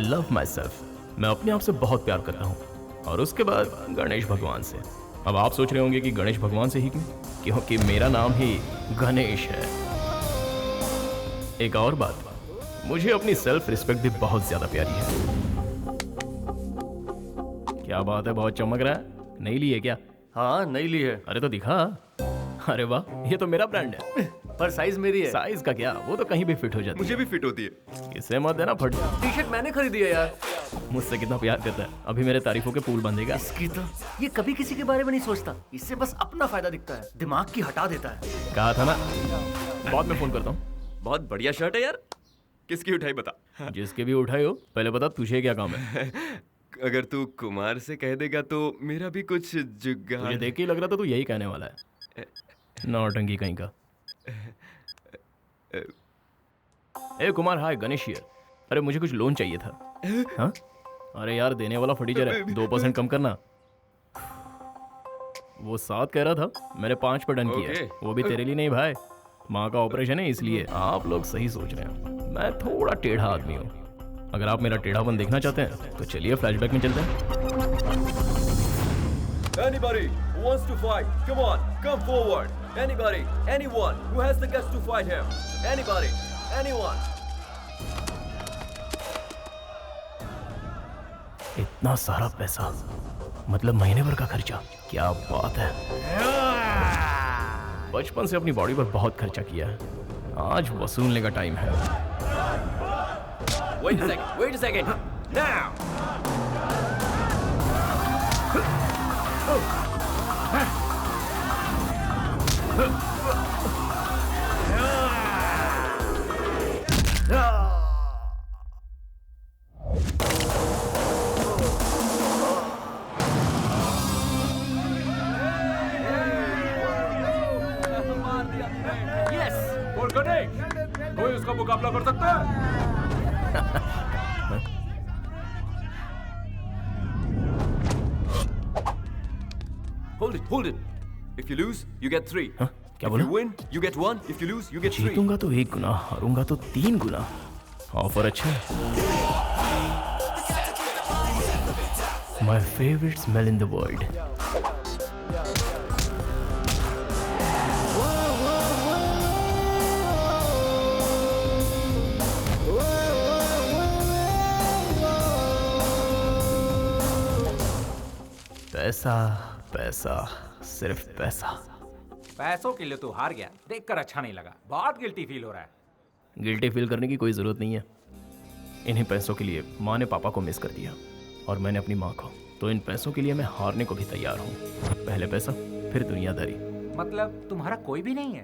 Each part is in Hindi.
I love my self. मैं अपने आप से बहुत प्यार करता हूँ, और उसके बाद गणेश भगवान से। अब आप सोच रहे होंगे कि गणेश भगवान से ही क्यों? क्योंकि मेरा नाम ही गणेश है। एक और बात, मुझे अपनी सेल्फ रिस्पेक्ट भी बहुत ज्यादा प्यारी है। क्या बात है, बहुत चमक रहा है। नई ली है क्या? हाँ नई ली है। अरे तो दिखा। अरे वाह, ये तो मेरा ब्रांड है। पर साइज मेरी है। साइज का क्या, वो तो कहीं भी फिट हो जाती है। मुझे भी फिट होती है। इसे मत देना फट। टी शर्ट मैंने खरीदी है यार। मुझसे कितना प्यार करता है, अभी मेरे तारीफों के पुल बंधेगा। इसकी तो ये कभी किसी के बारे में नहीं सोचता, इससे बस अपना फायदा दिखता है, दिमाग की हटा देता है। कहा था ना, बाद में फोन करता हूँ। बहुत बढ़िया शर्ट है यार। किसकी उठाई बता। जिसके भी उठाए हो, पहले बता तुझे क्या काम है। अगर तू कुमार से कह देगा तो मेरा भी कुछ जुगाड़। मुझे देख के ही लग रहा था तू यही कहने वाला है। नौटंकी कहीं का। ए कुमार, हाय, गणेश हियर। अरे मुझे कुछ लोन चाहिए था। हाँ? अरे यार, देने वाला फटीचर है, 2% कम करना। वो 7 कह रहा था, मैंने 5 पर डन किया। वो भी तेरे लिए नहीं भाई, माँ का ऑपरेशन है इसलिए। आप लोग सही सोच रहे हैं, मैं थोड़ा टेढ़ा आदमी हूँ। अगर आप मेरा टेढ़ापन देखना चाहते हैं तो चलिए फ्लैशबैक में चलते हैं। Anybody who wants to fight, come on, come forward. Anybody, anyone who has the guts to fight him. Anybody, anyone. इतना सारा पैसा, मतलब महीने भर का खर्चा। क्या बात है। बचपन से अपनी बॉडी पर बहुत खर्चा किया है, आज वसूलने का टाइम है। Wait a second, wait a second. Now. बोल गणेश, कोई उसका मुकाबला कर सकता है? Hold it. If you lose, you get 3. हाँ? क्या If बोला? you win, you get 1. If you lose, you get 3. जीतूंगा तो 1 गुना, हारूंगा तो 3 गुना। ऑफर अच्छा है। My favourite smell in the world. पैसा पैसा, सिर्फ पैसा। पैसों के लिए तू हार गया, देखकर अच्छा नहीं लगा, बहुत गिल्टी फील हो रहा है। गिल्टी फील करने की कोई जरूरत नहीं है। इन्हीं पैसों के लिए माँ ने पापा को मिस कर दिया, और मैंने अपनी माँ को। तो इन पैसों के लिए मैं हारने को भी तैयार हूँ। पहले पैसा, फिर दुनियादारी। मतलब तुम्हारा कोई भी नहीं है?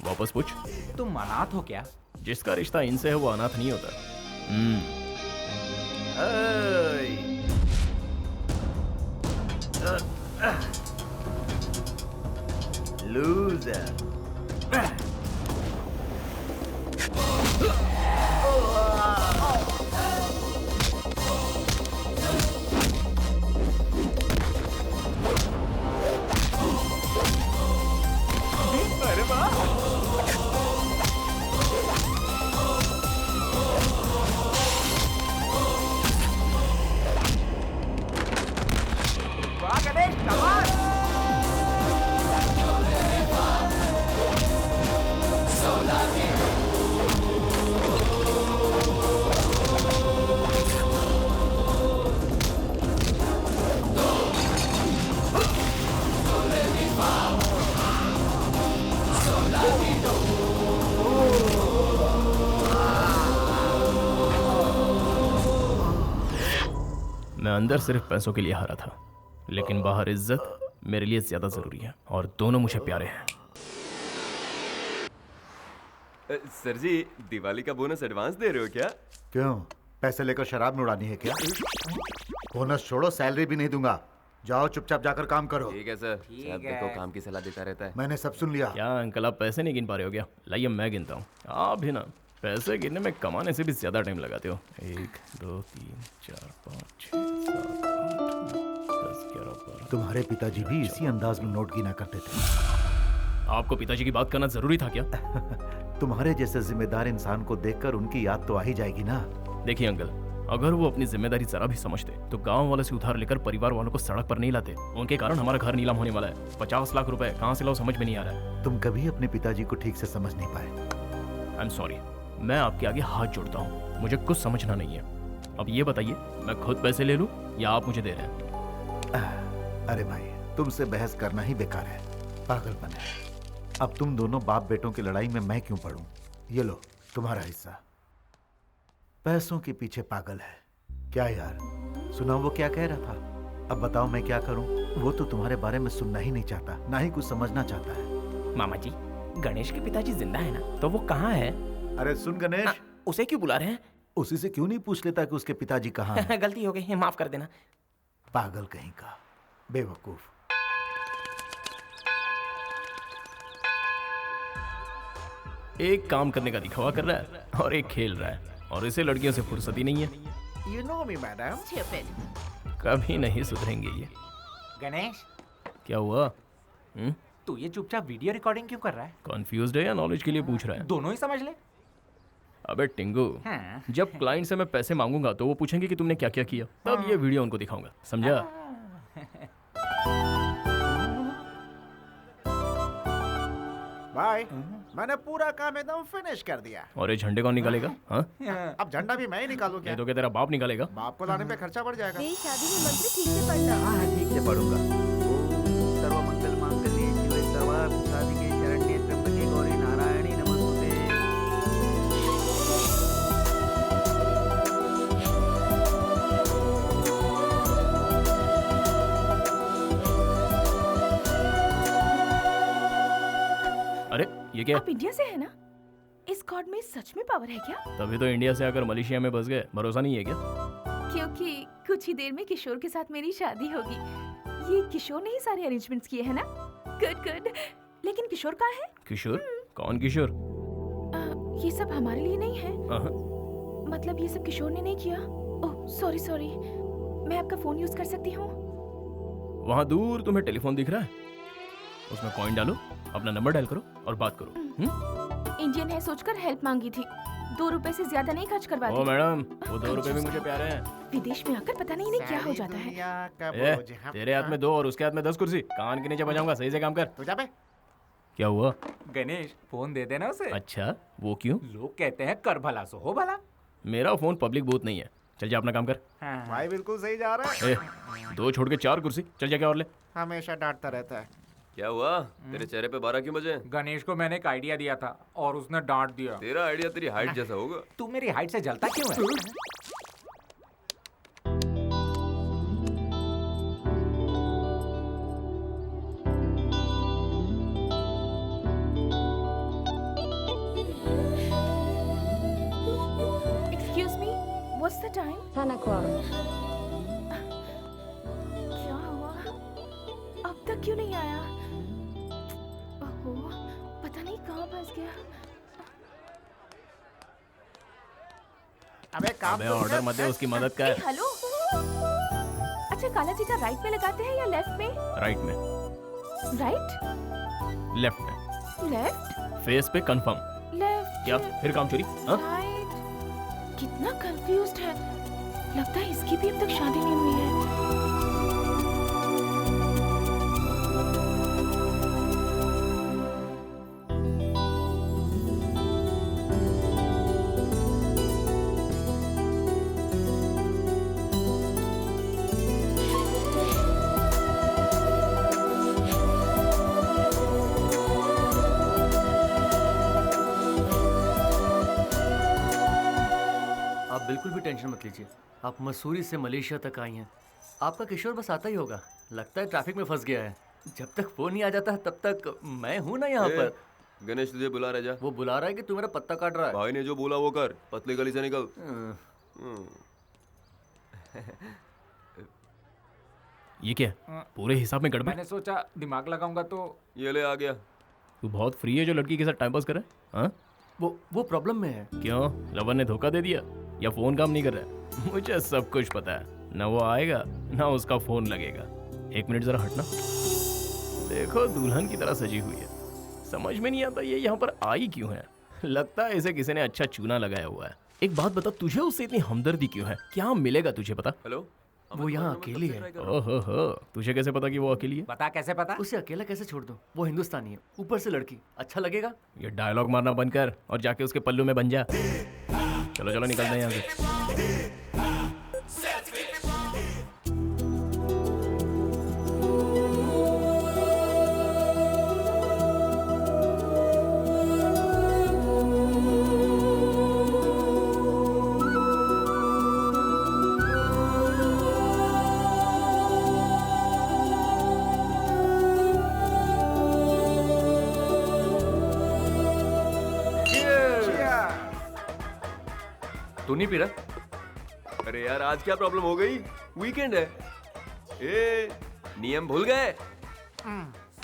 वापस पूछ। तुम अनाथ हो क्या? जिसका रिश्ता इनसे है वो अनाथ नहीं होता। Loser. वाह गणेश, कमाल! मैं अंदर सिर्फ पैसों के लिए हारा था, लेकिन बाहर इज्जत मेरे लिए ज्यादा जरूरी है, और दोनों मुझे प्यारे हैं। सर जी, दिवाली का बोनस एडवांस दे रहे हो क्या? क्यों, पैसे लेकर शराब में उड़ानी है क्या? बोनस छोड़ो, सैलरी भी नहीं दूंगा। जाओ चुपचाप जाकर काम करो। ठीक है सर। साहब देखो काम की सलाह देता रहता है। मैंने सब सुन लिया। क्या अंकल, आप पैसे नहीं गिन पा रहे हो क्या? लाइए मैं गिनता हूँ। आप भी ना पैसे गिनने में कमाने से भी ज्यादा टाइम लगाते हो। 1 2 3 4 5 6 7 8 9 10 11 12। तुम्हारे पिताजी भी इसी अंदाज में नोट गिना करते थे। आपको पिताजी की बात करना जरूरी था क्या? तुम्हारे जैसे जिम्मेदार इंसान को देखकर उनकी याद तो आ ही जाएगी ना। देखिए अंकल, अगर वो अपनी जिम्मेदारी जरा भी समझते तो गांव वालों से उधार लेकर परिवार वालों को सड़क पर नहीं लाते। उनके कारण हमारा घर नीलाम होने वाला है। 50 लाख रुपए कहाँ से लाओ समझ में नहीं आ रहा है। तुम कभी अपने पिताजी को ठीक से समझ नहीं पाए। आई एम सॉरी, मैं आपके आगे हाथ जोड़ता हूँ, मुझे कुछ समझना नहीं है। अब ये बताइए, मैं खुद पैसे ले लूँ या आप मुझे दे रहे हैं? अरे भाई, तुमसे बहस करना ही बेकार है, पागलपन है। अब तुम दोनों बाप बेटों की लड़ाई में मैं क्यों पढ़ूं? ये लो तुम्हारा हिस्सा। पैसों के पीछे पागल है क्या यार? सुना वो क्या कह रहा था? अब बताओ मैं क्या करूं? वो तो तुम्हारे बारे में सुनना ही नहीं चाहता, ना ही कुछ समझना चाहता है। मामा जी, गणेश के पिताजी जिंदा है ना, तो वो कहाँ है? अरे सुन गणेश, उसे क्यों बुला रहे हैं? उसी से क्यों नहीं पूछ लेता कि उसके पिताजी कहाँ हैं? गलती हो गई, माफ कर देना। पागल कहीं का, बेवकूफ। एक काम करने का दिखावा कर रहा है और एक खेल रहा है, और इसे लड़कियों से फुर्सत ही नहीं है। You know me, madam. कभी नहीं सुधरेंगे ये। गणेश, क्या हुआ? तू ये चुपचाप वीडियो रिकॉर्डिंग क्यों कर रहा है? कॉन्फ्यूज्ड है या नॉलेज के लिए पूछ रहा है? दोनों ही समझ ले। अबे टिंगू, हाँ। जब क्लाइंट से मैं पैसे मांगूंगा तो वो पूछेंगे कि तुमने क्या क्या किया, तब ये वीडियो उनको दिखाऊंगा, समझा? भाई, मैंने पूरा काम एकदम फिनिश कर दिया। और ये झंडे कौन निकालेगा? हाँ? अब झंडा भी मैं ही निकालू क्या? ये तो क्या तेरा बाप निकालेगा? बाप को लाने पे खर्चा बढ़ जाएगा। मेरी शादी में मंत्र ठीक से पढ़ना। हाँ, ठीक से पढ़ूंगा। ओम सर्वमंगल मांगल्ये शिवे सर्वार्थ साधिके शरण्ये त्र्यंबके गौरी नारायणी नमोस्तुते। अरे ये क्या? आप इंडिया से है ना? इस गॉड में सच में पावर है क्या? तभी तो इंडिया से आकर मलेशिया में बस गए, भरोसा नहीं है क्या? क्योंकि कुछ ही देर में किशोर के साथ मेरी शादी होगी। ये किशोर ने ही सारे अरेंजमेंट्स किए हैं ना? Good good. लेकिन किशोर कहाँ है? किशोर? कौन किशोर? ये सब हमारे लिए नहीं है। हाँ। मतलब ये सब किशोर ने नहीं किया। Oh sorry sorry. मैं आपका फोन यूज कर सकती हूँ? वहाँ दूर तुम्हें टेलीफोन दिख रहा है, उसमें कॉइन डालो, अपना नंबर डायल करो और बात करो। इंडियन है सोचकर हेल्प मांगी थी। 2 रुपए से ज्यादा नहीं खर्च करवा ओ दी। मैडम, वो 2 रुपए भी मुझे प्यारे हैं। विदेश में आकर पता नहीं इन्हें क्या हो जाता है। ए, तेरे हाथ में 2 और उसके हाथ में 10 कुर्सी, कान के नीचे बजाऊंगा, सही से काम कर। तू जा बे। क्या हुआ? गणेश, फोन दे देना उसे। अच्छा, वो क्यों? लोग कहते हैं कर भला सो हो भला। मेरा फोन पब्लिक बूथ नहीं है, चल जा अपना काम कर। हाँ। भाई बिल्कुल सही जा रहा है। 2 छोड़ के 4 कुर्सी, चल जा क्या और ले। हमेशा डांटता रहता है। क्या हुआ? तेरे चेहरे पे 12 क्यों बजे? गणेश को मैंने एक आइडिया दिया था और उसने डांट दिया। तेरा आइडिया तेरी हाइट जैसा होगा। तू मेरी हाइट से जलता क्यों है? Excuse me, what's the time? 10 o'clock. क्या हुआ? अब तक क्यों नहीं आया? ओहो, पता नहीं कहाँ फंस गया। अबे काम अबे ऑर्डर मत दे, उसकी मदद ए, कर। हेलो। अच्छा, काला जी का राइट में लगाते हैं या लेफ्ट में? राइट में, राइट, लेफ्ट में, लेफ्ट, फेस पे कंफर्म। लेफ्ट। क्या फिर काम चोरी? हाँ? राइट। कितना कंफ्यूज्ड है। लगता है इसकी भी अब तक शादी नहीं हुई है। आप बिल्कुल भी टेंशन मत लीजिए। आप मसूरी से मलेशिया तक आई हैं। आपका किशोर बस आता ही होगा। लगता है ट्रैफिक में फंस गया है। जब तक फोन नहीं आ जाता तब तक मैं हूं ना यहाँ पर। गणेश तुझे बुला रहा है, जा। वो बुला रहा है कि तू मेरा पत्ता काट रहा है। भाई ने जो बोला वो कर, पतली गली से निकल। ये क्या? पूरे हिसाब में गड़बड़। मैंने सोचा दिमाग लगाऊंगा तो। ये ले आ गया। तू बहुत फ्री है जो लड़की के साथ टाइम पास कर रहा है? हाँ? वो प्रॉब्लम में है। क्यों? लवर ने धोखा दे दिया या फोन काम नहीं कर रहा है? मुझे सब कुछ पता है। ना वो आएगा ना उसका फोन लगेगा। 1 मिनट जरा हटना। देखो दुल्हन की तरह सजी हुई है। समझ में नहीं आता ये यहाँ पर आई क्यों है। लगता है इसे किसी ने अच्छा चूना लगाया हुआ है। एक बात बता, तुझे उससे इतनी हमदर्दी क्यों है? क्या मिलेगा तुझे पता? हेलो वो यहाँ अकेली है। ओहो हो, तुझे कैसे पता कि वो अकेली है? बता कैसे पता? उसे अकेला कैसे छोड़ दूं? वो हिंदुस्तानी है, ऊपर से लड़की, अच्छा लगेगा? ये डायलॉग मारना बंद कर और जाके उसके पल्लू में बन जा। चलो चलो निकलते हैं यहाँ से। तू नहीं पी रहा? अरे यार आज क्या प्रॉब्लम हो गई? वीकेंड है। ए नियम भूल गए?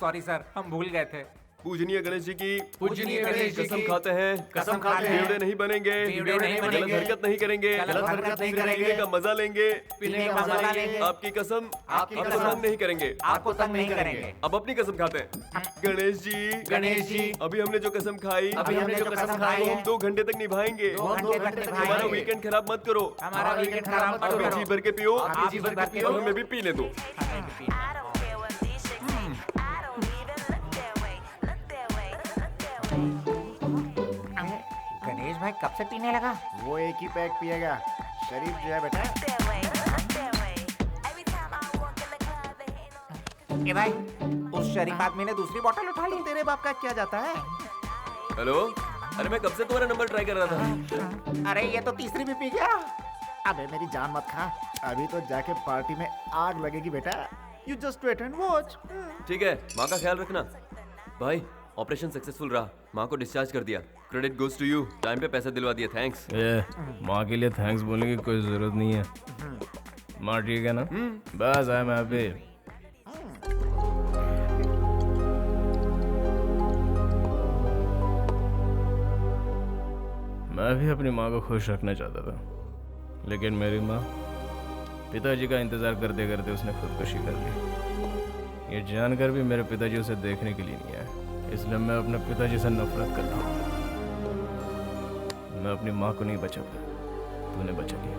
सॉरी सर, हम भूल गए थे। पूजनीय गणेश जी की पूजनीय गणेश जी कसम की खाते हैं, कसम खाते हैं, बेवड़े नहीं बनेंगे, बेवड़े नहीं गलत बनेंगे, हरकत नहीं करेंगे, गलत हरकत नहीं करेंगे, पीने का मजा लेंगे, पीने का मजा लेंगे, आपकी कसम आपकी आपको कसम, तंग नहीं करेंगे। आपको तंग नहीं करेंगे। अब अपनी कसम खाते हैं। गणेश जी अभी हमने जो कसम खाई अभी हमने जो कसम खाई वो है, हम 2 घंटे तक निभाएंगे। 2 घंटे तक हमारा निभाएंगे। वीकेंड खराब मत करो। हमारा वीकेंड खराब मत अभी करो। जी भर के पियो, आप जी भर के पियो। और हमें भी पीने दो। गणेश भाई कब से पीने लगा? वो एक ही पैक पिएगा, शरीफ जो है बेटा। ए भाई, उस शरीफ आदमी ने दूसरी बोतल उठा ली। तेरे बाप का क्या जाता है? हेलो, अरे मैं कब से तुम्हारा नंबर ट्राई कर रहा था। अरे ये तो तीसरी भी पी गया। अबे मेरी जान मत खा, अभी तो जाके पार्टी में आग लगेगी बेटा। You just wait and watch. ठीक है, माँ का ख्याल रखना। भाई ऑपरेशन सक्सेसफुल रहा, माँ को डिस्चार्ज कर दिया। Credit goes to you, time पे पैसा दिलवा दिया, थैंक्स। माँ के लिए थैंक्स बोलने की कोई जरूरत नहीं है। माँ ठीक है ना? बस आई एम हैप्पी। मैं भी अपनी माँ को खुश रखना चाहता था, लेकिन मेरी माँ पिताजी का इंतजार करते करते उसने खुदकुशी कर ली। ये जानकर भी मेरे पिताजी उसे देखने के लिए नहीं आए, इसलिए मैं अपने पिताजी से नफरत करता हूँ। मैं अपनी माँ को नहीं बचा पाया, तूने बचा लिया,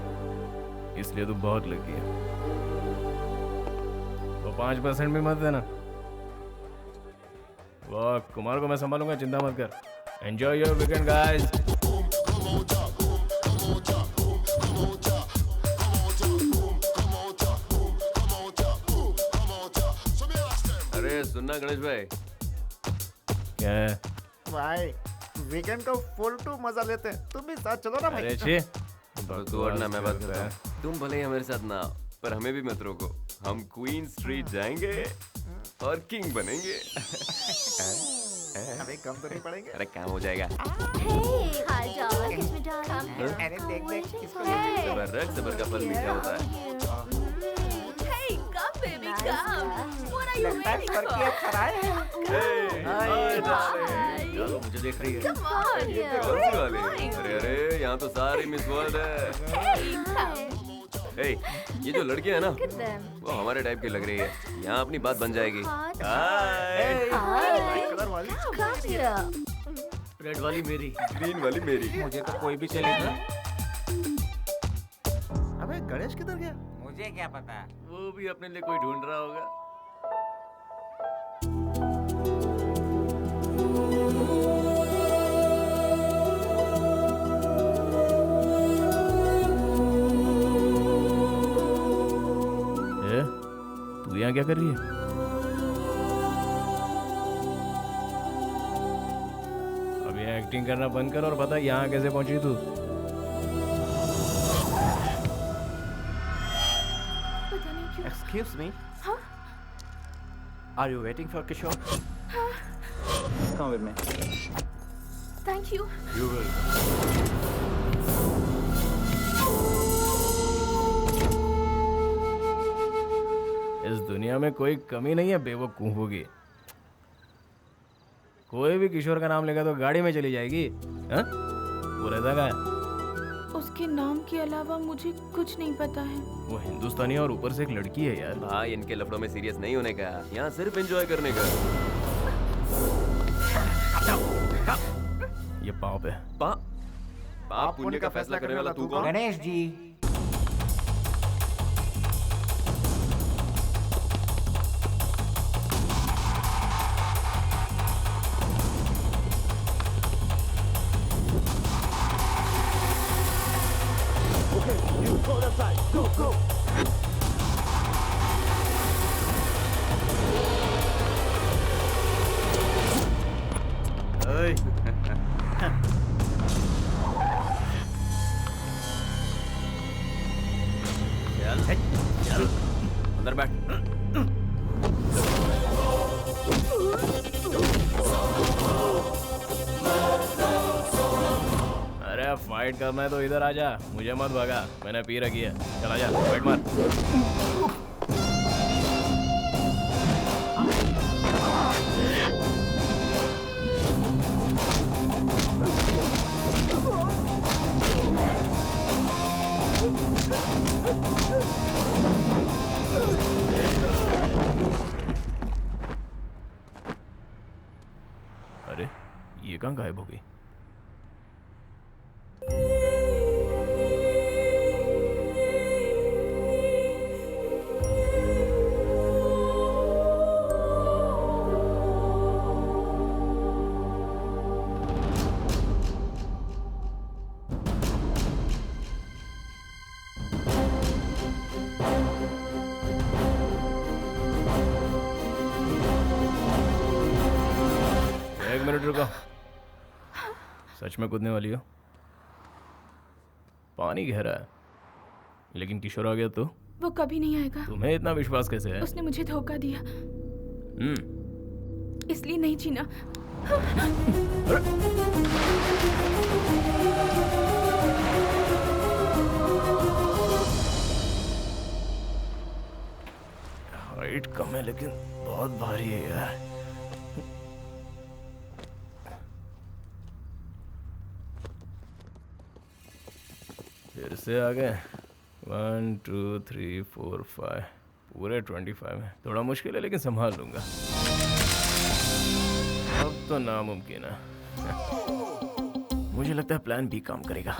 इसलिए तू बहुत लग गया। वो 5% भी मत देना। वाह, कुमार को मैं संभालूंगा, चिंता मत कर। Enjoy your weekend guys. अरे सुनना गणेश भाई, क्या है? भाई वीकेंड को फुल टू मजा लेते हैं, तुम भी साथ चलो ना भाई। अरे छी, तू और ना मैं बात करता हूँ। तुम भले ही हमारे साथ ना आओ, पर हमें भी मत रोको। हम क्वीन स्ट्रीट जाएंगे और किंग बनेंगे। अबे कम तो नहीं पड़ेंगे। अरे काम हो जाएगा। अरे देख देख किसको सबर का फल मीठा होता है। लगता है सर की एक खराए है। चलो मुझे देख रही है। कौन सी वाली? अरे अरे यहाँ तो सारी मिस वर्ल्ड है। हे, ये जो लड़की है ना, वो हमारे टाइप की लग रही है। यहाँ अपनी बात बन जाएगी। हाय। कलर वाली। रेड वाली मेरी, ग्रीन वाली मेरी। मुझे तो कोई भी चलेगा। अबे गणेश किधर गया? मुझे क्या पता। वो भी अपने लिए कोई ढूंढ रहा होगा। तू यहाँ क्या कर रही है? अब यहाँ एक्टिंग करना बंद कर और बता यहाँ कैसे पहुंची तू? Excuse me. Are you waiting for Kishore? Come with me. Thank you. You will. इस दुनिया में कोई कमी नहीं है बेवकूफों की। कोई भी किशोर का नाम लेगा तो गाड़ी में चली जाएगी। हाँ? वो रहता का है? उसके नाम के अलावा मुझे कुछ नहीं पता है। वो हिंदुस्तानी और ऊपर से एक लड़की है यार। भाई इनके लफड़ों में सीरियस नहीं होने का, यहाँ सिर्फ एंजॉय करने का। ये पाँव पे। पाप पुण्य का फैसला करने वाला तू कौन? गणेश जी। ओए, चल चल अंदर बैठ। अरे अब फाइट करना है तो इधर आ जा, मुझे मत भगा, मैंने पी रखी है। चला जा, बैठ मार। अरे ये कहाँ गायब हो गई? एक मिनट रुको, सच में कूदने वाली हो? पानी गहरा है, लेकिन किशोर आ गया तो? वो कभी नहीं आएगा। तुम्हें इतना विश्वास कैसे है? उसने मुझे धोखा दिया, इसलिए नहीं जीना। हाइट कम है लेकिन बहुत भारी है यार। फिर से आ गए। 1 2 3 4 5 पूरे 25 है। थोड़ा मुश्किल है लेकिन संभाल लूंगा। अब तो नामुमकिन है। मुझे लगता है प्लान बी काम करेगा।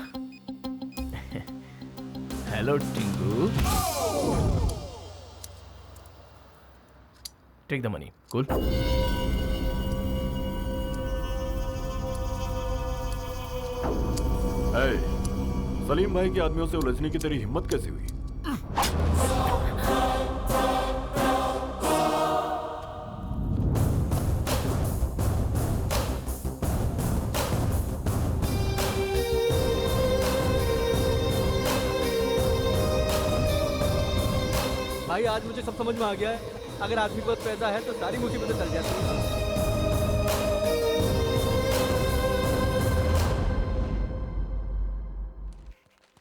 Hello Tingu, take the money. Cool. Salim भाई के आदमियों से उलझने की तेरी हिम्मत कैसे हुई? भाई आज मुझे सब समझ में आ गया है। अगर आदमी के पास पैसा है तो सारी मुसीबतें टल जाती हैं।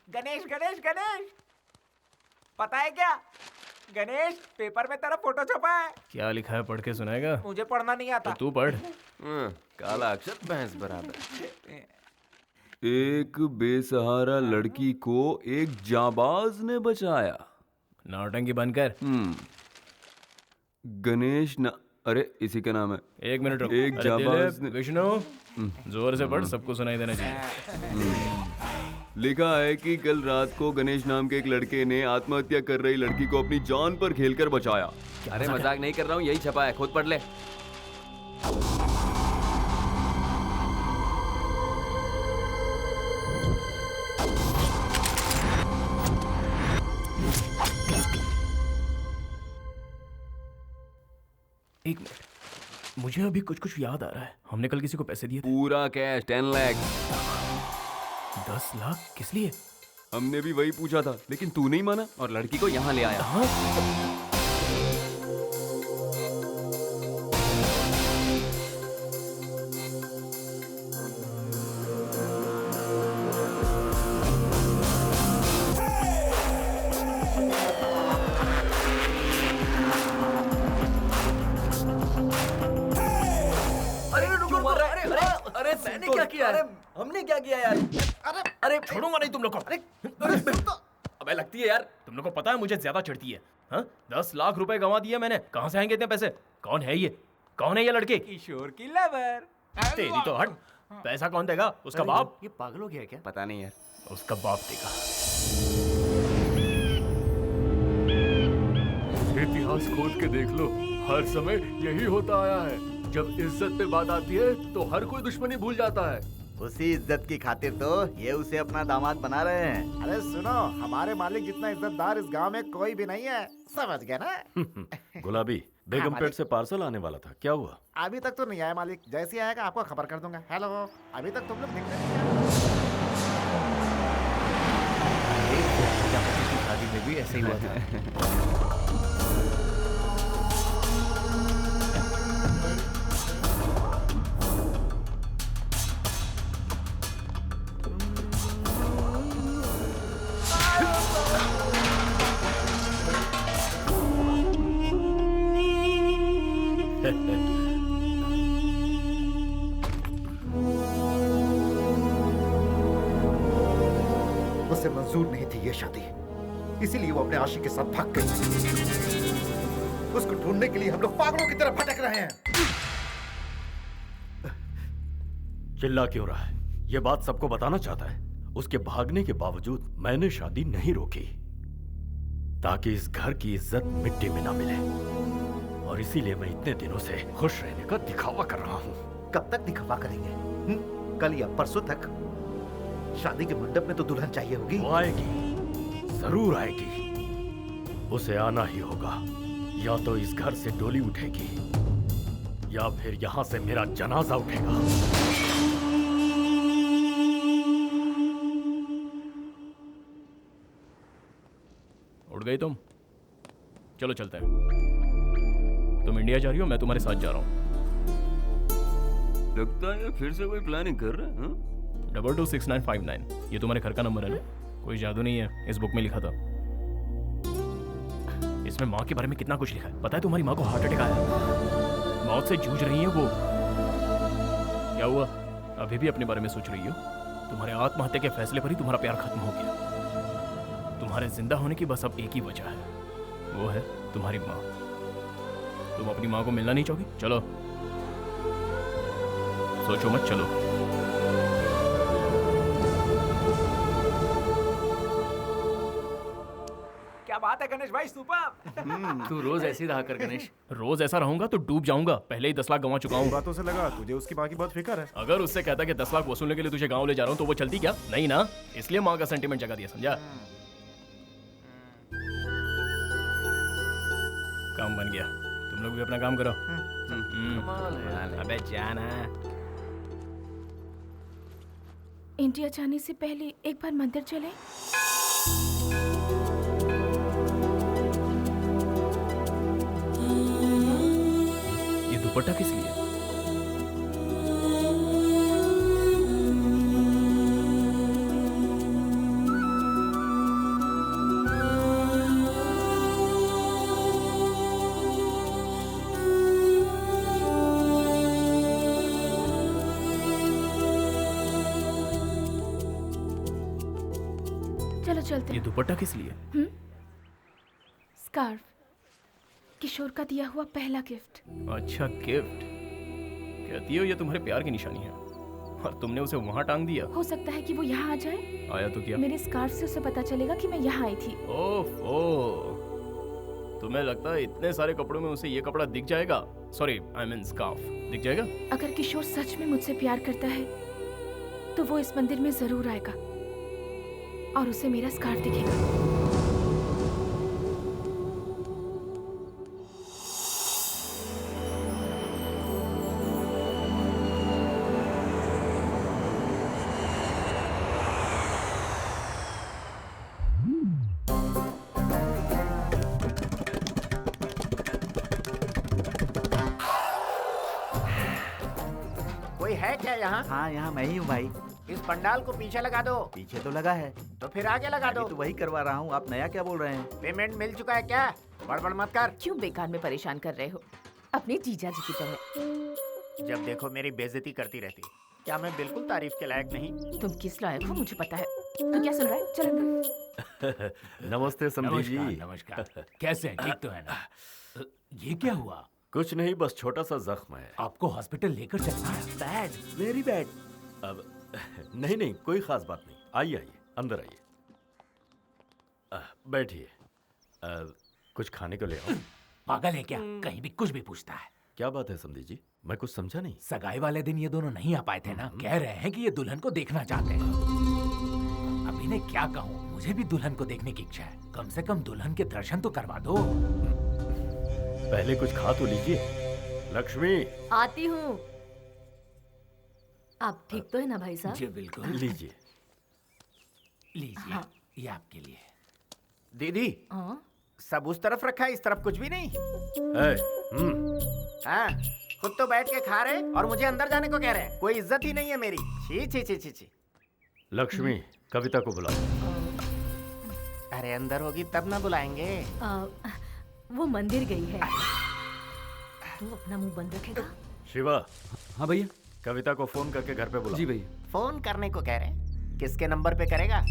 गणेश गणेश गणेश, पता है क्या गणेश, पेपर में तेरा फोटो छपा है। क्या लिखा है, पढ़ के सुनाएगा? मुझे पढ़ना नहीं आता। तो तू पढ़। काला अक्षर भैंस बराबर। एक बेसहारा लड़की को एक जाबाज ने बचाया। नौटंकी बंद कर। गणेश ना, अरे इसी का नाम है। एक मिनट रुक। एक जाबाज ने, विष्णु जोर से पढ़, सबको सुनाई देना चाहिए। लिखा है कि कल रात को गणेश नाम के एक लड़के ने आत्महत्या कर रही लड़की को अपनी जान पर खेलकर बचाया। अरे मजाक नहीं कर रहा हूँ, यही छपा है, खुद पढ़ ले। एक मिनट, मुझे अभी कुछ कुछ याद आ रहा है। हमने कल किसी को पैसे दिए थे। पूरा कैश 10 लाख। 10 लाख किस लिए? हमने भी वही पूछा था, लेकिन तू नहीं माना और लड़की को यहाँ ले आया। अरे मैंने क्या किया? अरे हमने क्या किया यार? अरे छोड़ूंगा नहीं तुम लोग को। अबे लगती है यार। तुम लोग को पता है मुझे ज्यादा चिढ़ती है। हाँ, 10 लाख रुपए गंवा दिए मैंने। कहाँ से आएंगे इतने पैसे? कौन है ये? कौन है ये लड़के? किशोर की लवर। तेरी तो हट। पैसा कौन देगा? उसका बाप? ये पागल हो गया है क्या? पता नहीं यार। उसका बाप देगा। इतिहास खोद के देख लो, हर समय यही होता आया है। जब इज्जत पे बात आती है तो हर कोई दुश्मनी भूल जाता है। उसी इज्जत की खातिर तो ये उसे अपना दामाद बना रहे हैं। अरे सुनो, हमारे मालिक जितना इज्जतदार इस गांव में कोई भी नहीं है, समझ गए ना? गुलाबी, बेगमपेट मालिक। से पार्सल आने वाला था, क्या हुआ? अभी तक तो नहीं आया मालिक, जैसे ही आएगा आपको खबर कर दूंगा। हेलो, अभी तक तुम लोग दिखते नहीं हैं। प्रजापति की शादी में भी ऐसे ही हुआ था। उसे मंजूर नहीं थी ये शादी, इसीलिए वो अपने आशिक के साथ भाग गई। उसको ढूंढने के लिए हम लोग पागलों की तरह भटक रहे हैं। चिल्ला क्यों रहा है? ये बात सबको बताना चाहता है। उसके भागने के बावजूद मैंने शादी नहीं रोकी, ताकि इस घर की इज्जत मिट्टी में ना मिले। और इसीलिए मैं इतने दिनों से खुश रहने का दिखावा कर रहा हूँ। कब तक दिखावा करेंगे? कल या परसों तक? शादी के मंडप में तो दुल्हन चाहिए होगी। वो आएगी, जरूर आएगी। उसे आना ही होगा। या तो इस घर से डोली उठेगी, या फिर यहाँ से मेरा जनाजा उठेगा। उठ गई तुम? चलो चलते हैं। तुम इंडिया जा रही हो, मैं तुम्हारे साथ जा रहा हूँ। लगता है फिर से कोई प्लानिंग कर रहे हैं। 226959, ये तुम्हारे घर का नंबर है ना? कोई जादू नहीं है, इस बुक में लिखा था। इसमें माँ के बारे में कितना कुछ लिखा है। पता है तुम्हारी माँ को हार्ट अटैक आया, मौत से जूझ रही है वो। क्या हुआ? अभी भी अपने बारे में सोच रही हो? तुम्हारे आत्महत्या के फैसले पर ही तुम्हारा प्यार खत्म हो गया। तुम्हारे जिंदा होने की बस अब एक ही वजह है, वो है तुम्हारी माँ। तुम अपनी माँ को मिलना नहीं चाहोगी? चलो, सोचो मत, चलो। क्या बात है गणेश भाई, सुपर। तू रोज ऐसे ही रहा कर गणेश। रोज ऐसा रहूंगा तो डूब जाऊंगा। पहले ही 10 लाख गंवा चुका हूँ। बातों से लगा तुझे उसकी माँ की बहुत फिक्र है। अगर उससे कहता कि 10 लाख वसूलने के लिए तुझे गांव ले जा रहा हूँ तो वो चलती क्या? नहीं ना, इसलिए माँ का सेंटीमेंट जगा दिया, समझा? काम बन गया, तुम लोग भी अपना काम करो। अबे जाना। इंडिया जाने से पहले एक बार मंदिर चले। ये दुपट्टा किस लिए? चलो चलते। ये दुपट्टा किस लिए? स्कार्फ, किशोर का दिया हुआ पहला गिफ्ट। अच्छा, गिफ्ट। कहती हो ये तुम्हारे प्यार की निशानी है, और तुमने उसे वहां टांग दिया। हो सकता है कि वो यहाँ आ जाए। आया तो क्या? मेरे स्कार्फ से उसे पता चलेगा कि मैं यहाँ आई थी। ओफो, तुम्हें लगता है इतने सारे कपड़ों में उसे ये कपड़ा दिख जाएगा? सॉरी, आई मीन स्कार्फ दिख जाएगा? अगर किशोर सच में मुझसे प्यार करता है तो वो इस मंदिर में जरूर आएगा और उसे मेरा स्कार्फ दिखेगा। कोई है क्या यहाँ? हाँ, यहाँ मैं ही हूँ भाई। इस पंडाल को पीछे लगा दो। पीछे तो लगा है, तो फिर आगे लगा दो। तो वही करवा रहा हूँ। आप नया क्या बोल रहे हैं? पेमेंट मिल चुका है क्या? बड़बड़ मत कर। क्यों बेकार में परेशान कर रहे हो? अपने जीजा जी की तरह। जब देखो मेरी बेइज्जती करती रहती। क्या मैं बिल्कुल तारीफ के लायक नहीं? तुम किस लायक हो मुझे पता है। तो क्या सुन रहा है? चल अंदर। नमस्ते समधी जी। नमस्कार। कैसे हैं? ठीक तो है ना? ये क्या हुआ? कुछ नहीं, बस छोटा सा जख्म है। आपको हॉस्पिटल लेकर चलना है। Bad, very bad. अब नहीं नहीं, कोई खास बात नहीं। आइए आइए, अंदर आइए। बैठिए। कुछ खाने को ले आओ। पागल है क्या? कहीं भी कुछ भी पूछता है। क्या बात है समधी जी? मैं कुछ समझा नहीं। सगाई वाले दिन ये दोनों नहीं आ पाए थे ना, कह रहे हैं कि ये दुल्हन को देखना चाहते हैं। अब इन्हें क्या कहूँ, मुझे भी दुल्हन को देखने की इच्छा है। कम से कम दुल्हन के दर्शन तो करवा दो। पहले कुछ खा तो लीजिए। लक्ष्मी, आती हूँ। आप ठीक तो है ना भाई साहब? जी बिल्कुल। लीजिए लीजिए। हाँ। ये आपके लिए। दीदी, सब उस तरफ रखा है, इस तरफ कुछ भी नहीं। हाँ, खुद तो बैठ के खा रहे और मुझे अंदर जाने को कह रहे हैं। कोई इज्जत ही नहीं है मेरी। छी छी छी छी छी। लक्ष्मी, कविता को बुलाओ। अरे अंदर होगी तब ना बुलाएंगे। वो मंदिर गई है। तू अपना मुंह बंद रखेगा? शिवा। हाँ भैया। कविता को फोन करके घर पे बुलाओ। जी भैया। फोन करने को कह रहे हैं, किसके नंबर पे करेगा?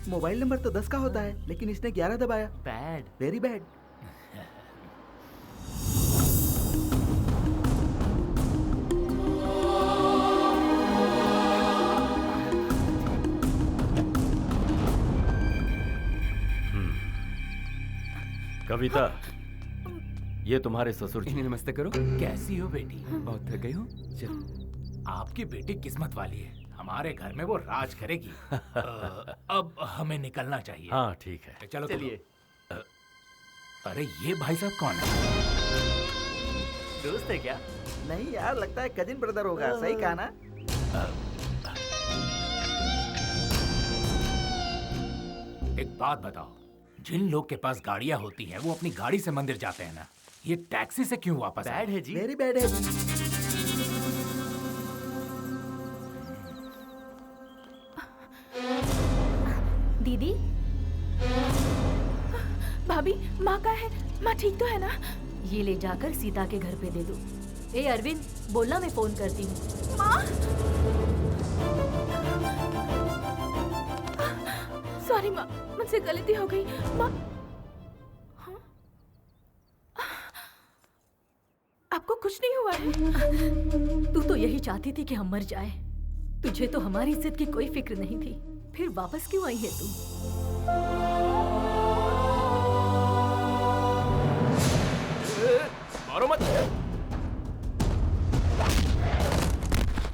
मोबाइल नंबर तो 10 का होता है, लेकिन इसने 11 दबाया। Bad, very bad. कविता, ये तुम्हारे ससुर जी। नमस्ते करो। कैसी हो बेटी? बहुत थक गई हो? चलो। आपकी बेटी किस्मत वाली है, हमारे घर में वो राज करेगी। अब हमें निकलना चाहिए। हाँ ठीक है, चलो चलिए। अरे ये भाई साहब कौन है? दोस्त है क्या? नहीं यार, लगता है कजिन ब्रदर होगा। सही कहा ना? एक बात बताओ, जिन लोग के पास गाड़ियां होती हैं वो अपनी गाड़ी से मंदिर जाते हैं ना, ये टैक्सी से क्यों वापस आए? बैड है जी। वेरी बैड है। दीदी, भाभी, माँ का है? माँ ठीक तो है ना? ये ले जाकर सीता के घर पे दे दो। ए अरविंद, बोलना मैं फोन करती हूँ। माँ, सॉरी माँ, मुझसे गलती हो गई। माँ, आपको कुछ नहीं हुआ है? तू तो यही चाहती थी कि हम मर जाए। तुझे तो हमारी इज्जत की कोई फिक्र नहीं थी, फिर वापस क्यों आई है तू? मारो मत।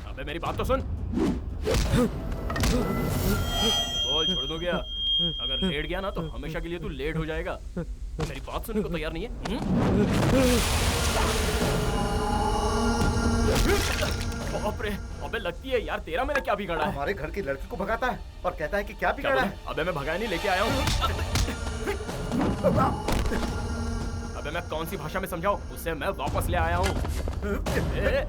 अबे मेरी बात तो सुन। बोल, छोड़ दो क्या? अगर लेट गया ना तो हमेशा के लिए तू लेट हो जाएगा। मेरी बात सुनने को तैयार नहीं है? बाप रे, अबे लगती है यार, तेरा मैंने क्या बिगाड़ा है? हमारे घर की लड़की को भगाता है और कहता है कि क्या बिगाड़ा है? अबे मैं भगाया नहीं, लेके आया हूँ। अबे मैं कौन सी भाषा में समझाऊं? उसे मैं वापस ले आया हूँ। अरे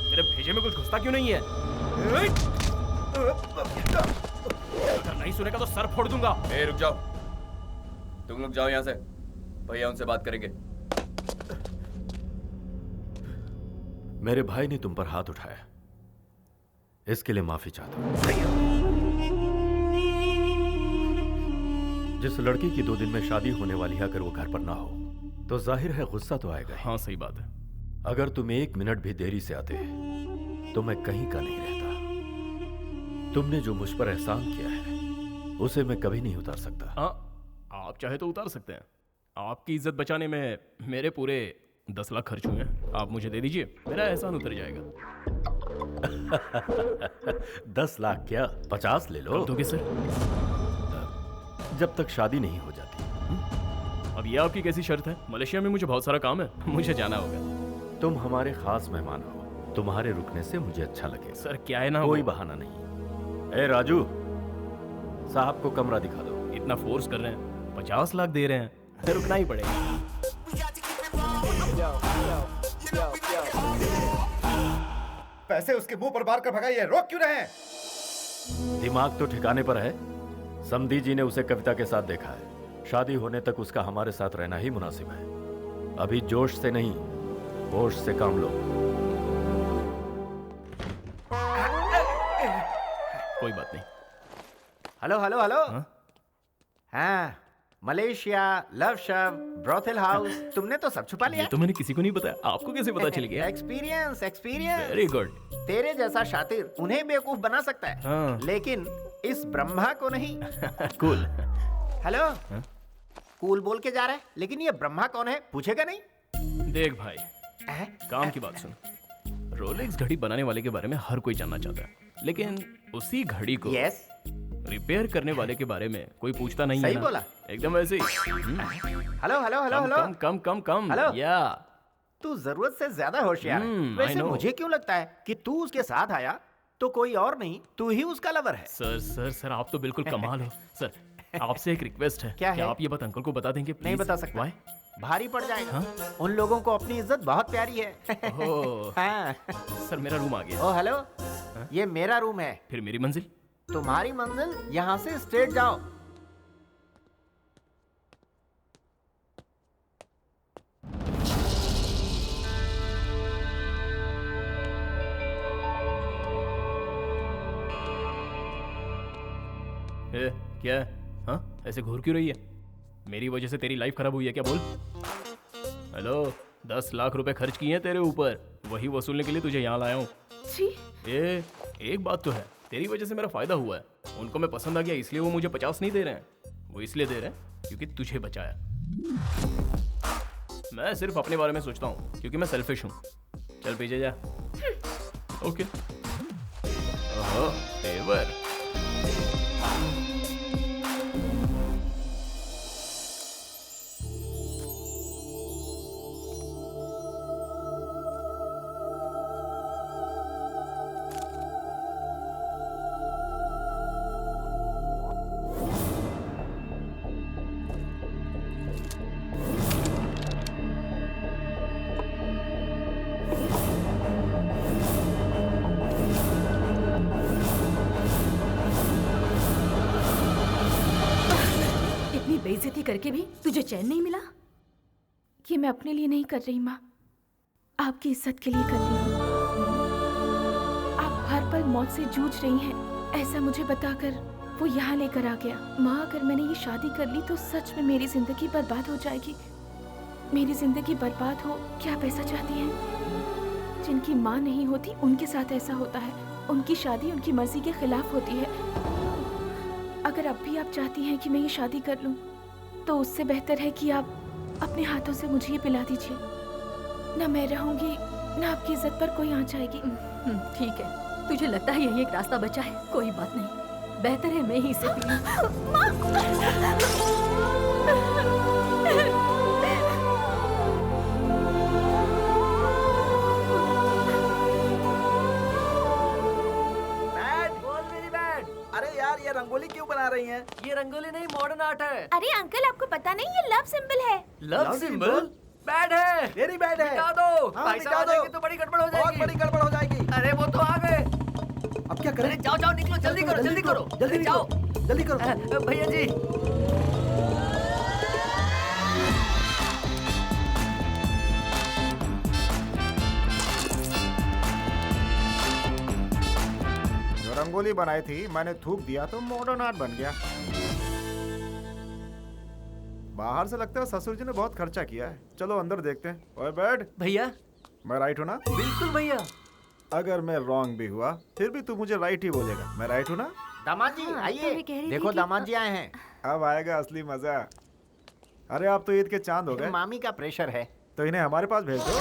तेरे भेजे में कुछ घुसता क्यों नहीं है? अगर नहीं सुनेगा तो सर फोड़ दूंगा। ए रुक जाओ, तुम लोग जाओ यहाँ से, भैया उनसे बात करेंगे। मेरे भाई ने तुम पर हाथ उठाया, इसके लिए माफी चाहता हूं। जिस लड़की की 2 दिन में शादी होने वाली है, अगर वो घर पर ना हो तो जाहिर है गुस्सा तो आएगा। हाँ सही बात है। अगर तुम 1 मिनट भी देरी से आते तो मैं कहीं का नहीं रहता। तुमने जो मुझ पर एहसान किया है उसे मैं कभी नहीं उतार सकता। आप चाहे तो उतार सकते हैं। आपकी इज्जत बचाने में मेरे पूरे 10 लाख खर्च हुए हैं। आप मुझे दे दीजिए, मेरा एहसान उतर जाएगा। 10 लाख क्या, 50 ले लो। दोगे सर? जब तक शादी नहीं हो जाती। अब ये आपकी कैसी शर्त है? मलेशिया में मुझे बहुत सारा काम है, मुझे जाना होगा। तुम हमारे खास मेहमान हो, तुम्हारे रुकने से मुझे अच्छा लगे। सर क्या है ना, कोई बहाना नहीं। ए राजू, साहब को कमरा दिखा दो। इतना फोर्स कर रहे हैं, 50 लाख दे रहे हैं, रुकना ही पड़ेगा। पैसे उसके मुंह पर मार कर भगाइए, रोक क्यों रहे? दिमाग तो ठिकाने पर है। समधी जी ने उसे कविता के साथ देखा है। शादी होने तक उसका हमारे साथ रहना ही मुनासिब है। अभी जोश से नहीं, होश से काम लो। कोई बात नहीं। Hello hello hello. हाँ, मलेशिया, लव शव, ब्रोथल हाउस, तुमने तो सब छुपा लिया। ये तो मैंने किसी को नहीं बताया, आपको कैसे पता चल गया? Experience, experience. Very good. तेरे जैसा शातिर उन्हें बेवकूफ बना सकता है, हाँ। लेकिन इस ब्रह्मा को नहीं। कूल। हेलो, कूल बोल के जा रहा है, लेकिन ये ब्रह्मा कौन है पूछेगा नहीं? देख भाई, काम की बात सुन। रोलेक्स घड़ी बनाने वाले के बारे में हर कोई जानना चाहता है, लेकिन उसी घड़ी को रिपेयर करने वाले के बारे में कोई पूछता नहीं है सही ना? बोला। एकदम ऐसे ही। Hello hello hello hello. कम हेलो। या तू जरूरत से ज्यादा होशियार है। I वैसे know। मुझे क्यों लगता है कि तू उसके साथ आया तो कोई और नहीं, तू ही उसका लवर है। सर आप तो बिल्कुल कमाल हो। सर आपसे एक रिक्वेस्ट है, क्या है? आप ये बात अंकल को बता देंगे? नहीं बता सकता। भारी पड़ जाएगा। उन लोगों को अपनी इज्जत बहुत प्यारी है। ओह, हाँ। सर मेरा रूम आ गया। ओ हेलो, ये मेरा रूम है। फिर मेरी मंजिल? तुम्हारी मंजिल यहाँ से स्ट्रेट जाओ। क्या है? हाँ, ऐसे घूर क्यों रही है? मेरी वजह से तेरी लाइफ खराब हुई है क्या? बोल। हेलो, 10 लाख रुपए खर्च किए हैं तेरे ऊपर, वही वसूलने के लिए तुझे यहाँ लाया हूँ। एक बात तो है, तेरी वजह से मेरा फायदा हुआ है। उनको मैं पसंद आ गया, इसलिए वो मुझे 50 नहीं दे रहे हैं। वो इसलिए दे रहे हैं क्योंकि तुझे बचाया। मैं सिर्फ अपने बारे में सोचता हूँ क्योंकि मैं सेल्फिश हूँ। चल पीछे जा। ओके। ओहो, एवर। बेइज्जती करके भी तुझे चैन नहीं मिला? ये मैं अपने लिए नहीं कर रही माँ, आपकी इज्जत के लिए कर रही हूँ। आप हर पल मौत से जूझ रही हैं, ऐसा मुझे बताकर वो यहाँ लेकर आ गया। माँ, अगर मैंने ये शादी कर ली तो सच में मेरी जिंदगी बर्बाद हो जाएगी। मेरी जिंदगी बर्बाद हो, क्या आप ऐसा चाहती हैं? जिनकी माँ नहीं होती उनके साथ ऐसा होता है। उनकी शादी उनकी मर्जी के खिलाफ होती है। अगर अब भी आप चाहती हैं कि मैं ये शादी कर लूं, तो उससे बेहतर है कि आप अपने हाथों से मुझे ये पिला दीजिए। ना मैं रहूंगी, ना आपकी इज्जत पर कोई आंच आएगी। ठीक है, तुझे लगता है यही एक रास्ता बचा है? कोई बात नहीं, बेहतर है मैं ही इसे पी ये रंगोली क्यों बना रही हैं? ये रंगोली नहीं, मॉडर्न आर्ट है। अरे अंकल, आपको पता नहीं ये लव सिंबल है। Love symbol? बैड है। वेरी बैड है। मिटा दो। हाँ, भाई मिटा साहब दो। आ जाएंगे तो बड़ी गड़बड़ हो जाएगी। बहुत बड़ी गड़बड़ हो जाएगी। अरे वो तो आ गए। अब क्या करें? अरे जाओ जाओ, निकलो, जल्दी करो, जल्दी करो, जल्दी जाओ, जल्दी करो। भैया जी। रंगोली बनाई थी, मैंने थूक दिया तो मॉडर्न आर्ट बन गया। बाहर से लगता है ससुर जी ने बहुत खर्चा किया है। चलो अंदर देखते हैं। ओए बैठ। भैया, मैं राइट हूँ ना? बिल्कुल भैया। अगर मैं रॉन्ग भी हुआ फिर भी तू मुझे राइट ही बोलेगा। मैं राइट हूँ ना? दामाद जी आइए, देखो दामाद जी आए हैं। अब आएगा असली मजा। अरे आप तो ईद के चांद हो गए। मामी का प्रेशर है तो इन्हें हमारे पास भेज दो।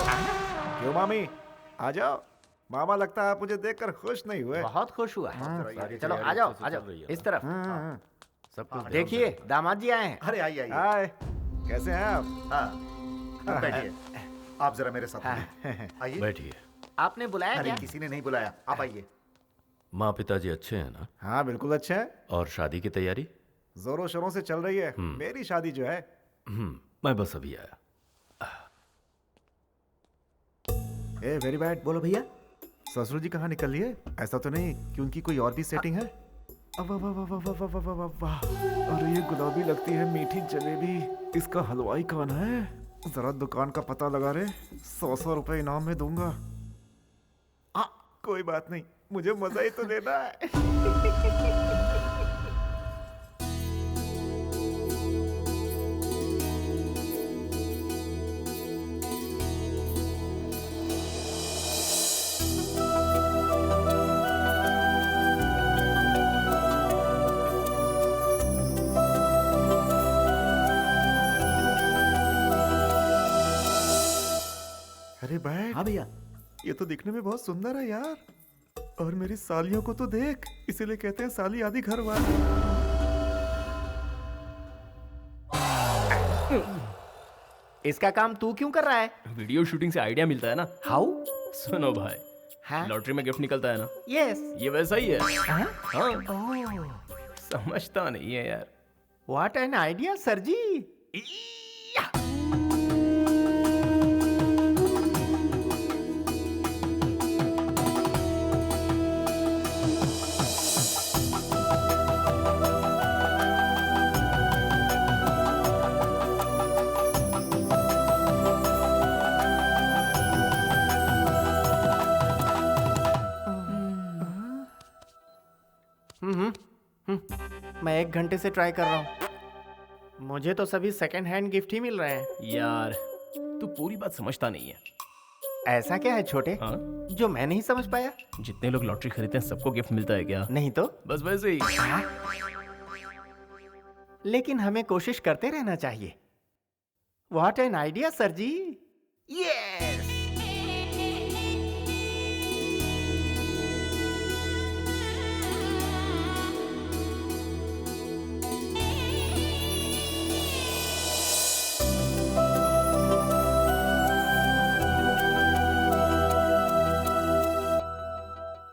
क्यों मामी, आ जाओ। मामा लगता है आप मुझे देखकर खुश नहीं हुए। बहुत खुश हुआ है। चलो आ जाओ, आ जाओ इस तरफ। सब कुछ देखिए, दामाद जी आए हैं। अरे आइए आइए। हाय, कैसे हैं आप? हाँ, बैठिए। आप जरा मेरे साथ आइए। बैठिए। आपने बुलाया क्या? किसी ने नहीं बुलाया, आप आइए। माँ पिताजी अच्छे हैं ना? हाँ बिल्कुल अच्छे हैं। और शादी की तैयारी जोरों शोरों से चल रही है। मेरी शादी जो है। मैं बस अभी आया। A very bad. बोलो भैया। ससुर जी कहाँ निकल लिए? ऐसा तो नहीं कि उनकी कोई और भी सेटिंग है? वाह वाह वाह वाह वाह वाह वाह वाह। अरे ये गुलाबी लगती है मीठी जलेबी। इसका हलवाई कौन है? जरा दुकान का पता लगा रे। 100 रुपए इनाम में दूंगा। कोई बात नहीं, मुझे मजा ही तो लेना है। अरे बैठ। हाँ भैया। ये तो दिखने में बहुत सुंदर है यार। और मेरी सालियों को तो देख, इसीलिए कहते हैं साली आदि घर वाली। इसका काम तू क्यों कर रहा है? वीडियो शूटिंग से आइडिया मिलता है ना। हाउ? सुनो भाई, हाँ? लॉटरी में गिफ्ट निकलता है ना। यस। ये वैसा ही है। हाँ? हाँ। समझता नहीं है यार। व्हाट एन आइडिया सर जी। मैं 1 घंटे से ट्राई कर रहा हूँ। मुझे तो सभी सेकंड हैंड गिफ्ट ही मिल रहे हैं। यार तू पूरी बात समझता नहीं है। ऐसा क्या है छोटे? हाँ? जो मैं नहीं समझ पाया? जितने लोग लॉटरी खरीदते हैं सबको गिफ्ट मिलता है क्या? नहीं तो बस वैसे ही। लेकिन हमें कोशिश करते रहना चाहिए। व्हाट एन आइडिया सर जी। यस।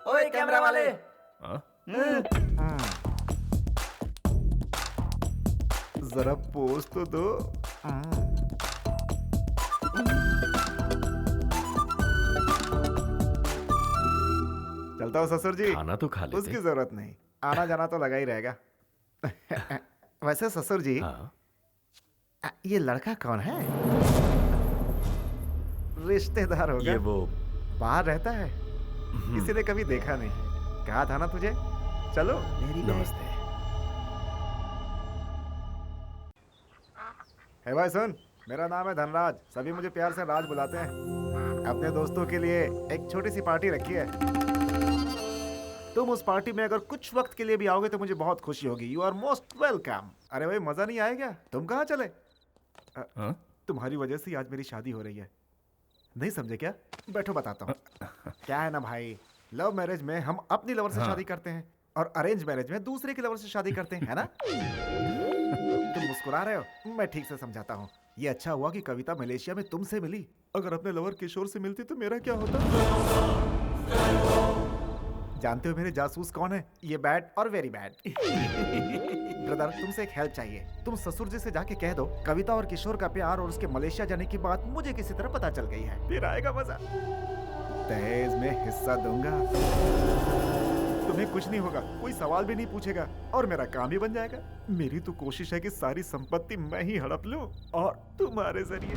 ओए कैमरा वाले। जरा पोज तो दो। चलता हूँ ससुर जी। खाना तो खा लेते। उसकी जरूरत नहीं, आना जाना तो लगा ही रहेगा। वैसे ससुर जी, ये लड़का कौन है? रिश्तेदार होगा। ये वो बाहर रहता है, इसीलिए कभी देखा नहीं। कहा था ना तुझे। चलो। नमस्ते। है भाई सुन, मेरा नाम है धनराज, सभी मुझे प्यार से राज बुलाते हैं। अपने दोस्तों के लिए एक छोटी सी पार्टी रखी है। तुम उस पार्टी में अगर कुछ वक्त के लिए भी आओगे तो मुझे बहुत खुशी होगी। You are most welcome. अरे भाई मजा नहीं आएगा? तुम कहाँ चले? तुम्हारी वजह से आज मेरी शादी हो रही है, नहीं समझे क्या? बैठो बताता हूँ। क्या है ना भाई, लव मैरिज में हम अपनी लवर से शादी करते हैं और अरेंज मैरिज में दूसरे की लवर से शादी करते हैं, है ना? तुम मुस्कुरा रहे हो, मैं ठीक से समझाता हूँ। ये अच्छा हुआ कि कविता मलेशिया में तुमसे मिली। अगर अपने लवर किशोर से मिलती तो मेरा क्या होता? जानते हो मेरे जासूस कौन है? ये बैड और वेरी बैड। ब्रदर, तुमसे एक हेल्प चाहिए। तुम ससुर जी से जाके कह दो कविता और किशोर का प्यार और उसके मलेशिया जाने की बात मुझे किसी तरह पता चल गई है। फिर आएगा मजा। दहेज में हिस्सा दूंगा, तुम्हें कुछ नहीं होगा, कोई सवाल भी नहीं पूछेगा और मेरा काम ही बन जाएगा। मेरी तो कोशिश है कि सारी संपत्ति मैं ही हड़प लूं और तुम्हारे जरिए।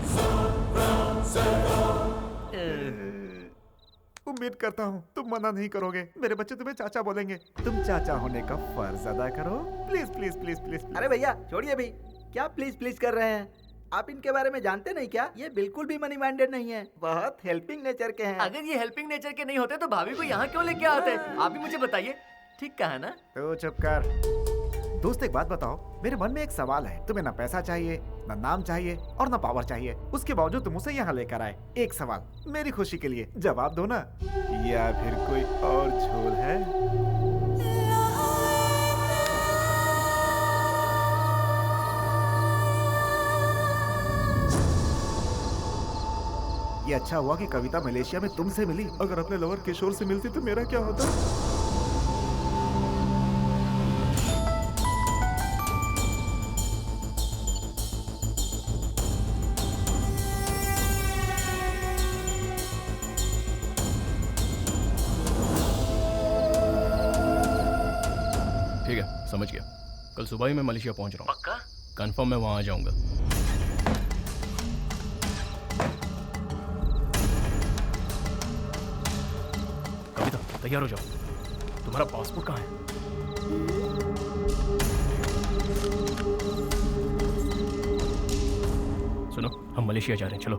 उम्मीद करता हूँ तुम मना नहीं करोगे। मेरे बच्चे तुम्हें चाचा बोलेंगे। तुम चाचा होने का फर्ज अदा करो। Please please please please. अरे भैया छोड़िए भी, क्या प्लीज प्लीज कर रहे हैं? आप इनके बारे में जानते नहीं क्या? ये बिल्कुल भी मनी माइंडेड नहीं है, बहुत हेल्पिंग नेचर के हैं। अगर ये हेल्पिंग नेचर के नहीं होते तो भाभी को यहाँ क्यों लेके आते? आप ही मुझे बताइए। ठीक कहा ना? तो चुप कर। दोस्त एक बात बताओ, मेरे मन में एक सवाल है। तुम्हें ना पैसा चाहिए, ना नाम चाहिए और ना पावर चाहिए, उसके बावजूद तुम उसे यहाँ लेकर आए। एक सवाल मेरी खुशी के लिए जवाब दो ना, या फिर कोई और झोल है? ये अच्छा हुआ कि कविता मलेशिया में तुमसे मिली। अगर अपने लवर किशोर से मिलती तो मेरा क्या होता? ठीक है, समझ गया। कल सुबह ही मैं मलेशिया पहुंच रहा हूँ। पक्का? कंफर्म मैं वहां आ जाऊंगा। कविता तैयार हो जाओ। तुम्हारा पासपोर्ट कहाँ है? सुनो, हम मलेशिया जा रहे हैं, चलो।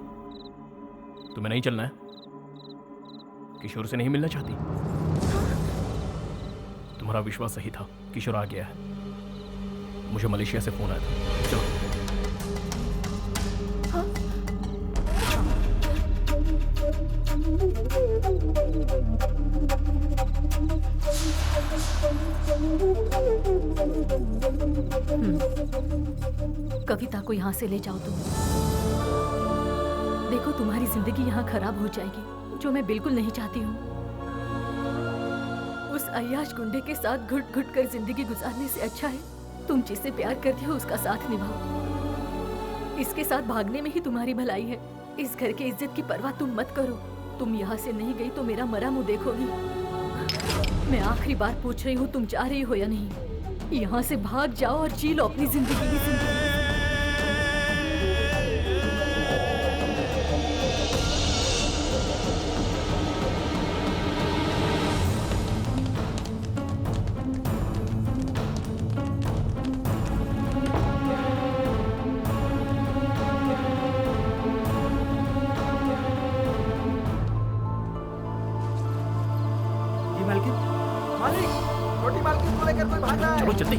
तुम्हें नहीं चलना है? किशोर से नहीं मिलना चाहती? तुम्हारा विश्वास सही था, किशोर आ गया है। मुझे मलेशिया से फोन आया था। चलो। कविता को यहाँ से ले जाओ तुम। देखो तुम्हारी जिंदगी यहाँ खराब हो जाएगी, जो मैं बिल्कुल नहीं चाहती हूँ। उस अय्याश गुंडे के साथ घुट घुट कर जिंदगी गुजारने से अच्छा है तुम जिससे प्यार करती हो उसका साथ निभाओ। इसके साथ भागने में ही तुम्हारी भलाई है। इस घर के इज्जत की परवाह तुम मत करो। तुम यहाँ से नहीं गई तो मेरा मरा मुंह देखोगी। मैं आखिरी बार पूछ रही हूँ, तुम जा रही हो या नहीं? यहाँ से भाग जाओ और जी लो अपनी जिंदगी की जिंदगी। चलो जल्दी।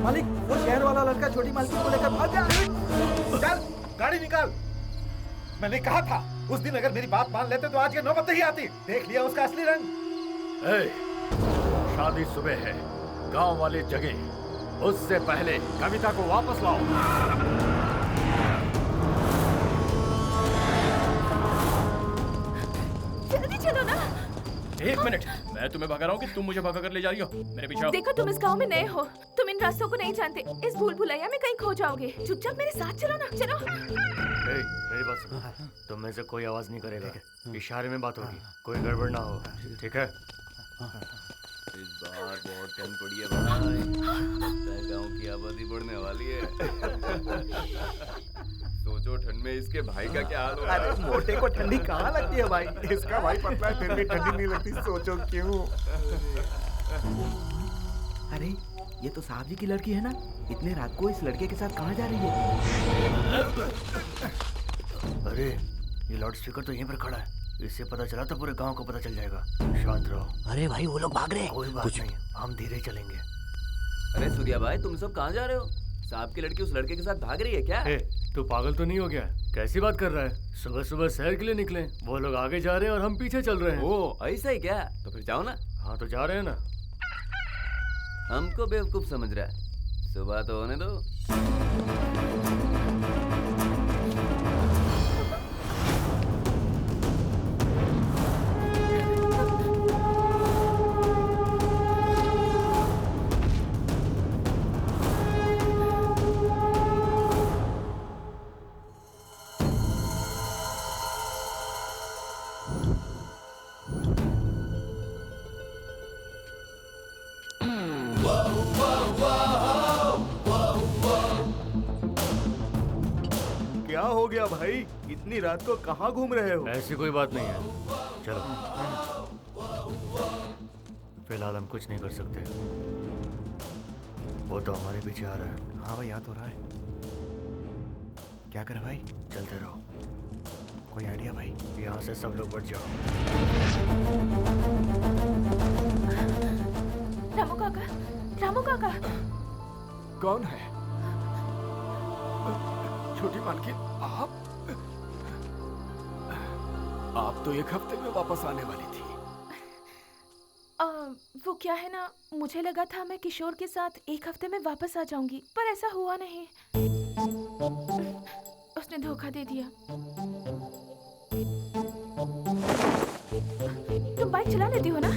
मालिक, वो शहर वाला लड़का छोटी मालकिन को लेकर भाग गया। चल गाड़ी निकाल। मैंने कहा था उस दिन अगर मेरी बात मान लेते तो आज ये नौबत नहीं आती। देख लिया उसका असली रंग। शादी सुबह है, गांव वाले जगह। उससे पहले कविता को वापस लाओ। चलो ना। एक मिनट, मैं तुम्हें भगा रहा हूँ कि तुम मुझे भगा कर ले जा रही हो? मेरे पीछे आओ। देखो तुम इस गांव में नए हो, तुम इन रास्तों को नहीं जानते। इस भूल भुलैया में कहीं खो जाओगे। चुपचाप मेरे साथ चलो ना। चलो। मेरी बात सुनो, तुम में से कोई आवाज नहीं करेगा। इशारे में बात होगी, कोई गड़बड़ ना हो, ठीक है? इस बार बहुत ठंड पड़ी है भाई। लगता है गांव की आबादी बढ़ने वाली है। सोचो ठंड में इसके भाई का क्या हाल होगा। अरे मोटे को ठंडी कहाँ लगती है भाई? इसका भाई पतला है फिर भी ठंडी नहीं लगती। सोचो क्यों। अरे ये तो साहब जी की लड़की है ना? इतने रात को इस लड़के के साथ कहाँ जा रही है? अरे ये लाउड स्पीकर तो यहीं पर खड़ा है। इससे पता चला तो पूरे गांव को पता चल जाएगा। शांत रहो। अरे भाई वो लोग भाग रहे हैं। कोई बात नहीं, हम धीरे चलेंगे। अरे सूर्या भाई, तुम सब कहाँ जा रहे हो? साहब की लड़की उस लड़के के साथ भाग रही है क्या? तू पागल तो नहीं हो गया? कैसी बात कर रहा है? सुबह सुबह शहर के लिए निकले, वो लोग आगे जा रहे हैं और हम पीछे चल रहे हैं। ओ ऐसा ही क्या? तो फिर जाओ ना। हाँ तो जा रहे हैं ना। हमको बेवकूफ समझ रहा है। सुबह तो होने दो। क्या हो गया भाई? इतनी रात को कहाँ घूम रहे हो? ऐसी कोई बात नहीं है, चलो। फिलहाल हम कुछ नहीं कर सकते। वो तो हमारे पीछे आ रहा है। हाँ भाई, याद हो रहा है। क्या करे भाई? चलते रहो। कोई आइडिया भाई? यहाँ से सब लोग बढ़ जाओ। रामू काका, रामू काका। कौन है? छोटी मालकिन, आप तो एक हफ्ते में वापस आने वाली थी। वो क्या है ना, मुझे लगा था मैं किशोर के साथ एक हफ्ते में वापस आ जाऊंगी, पर ऐसा हुआ नहीं। उसने धोखा दे दिया। तुम बाइक चला लेती हो ना?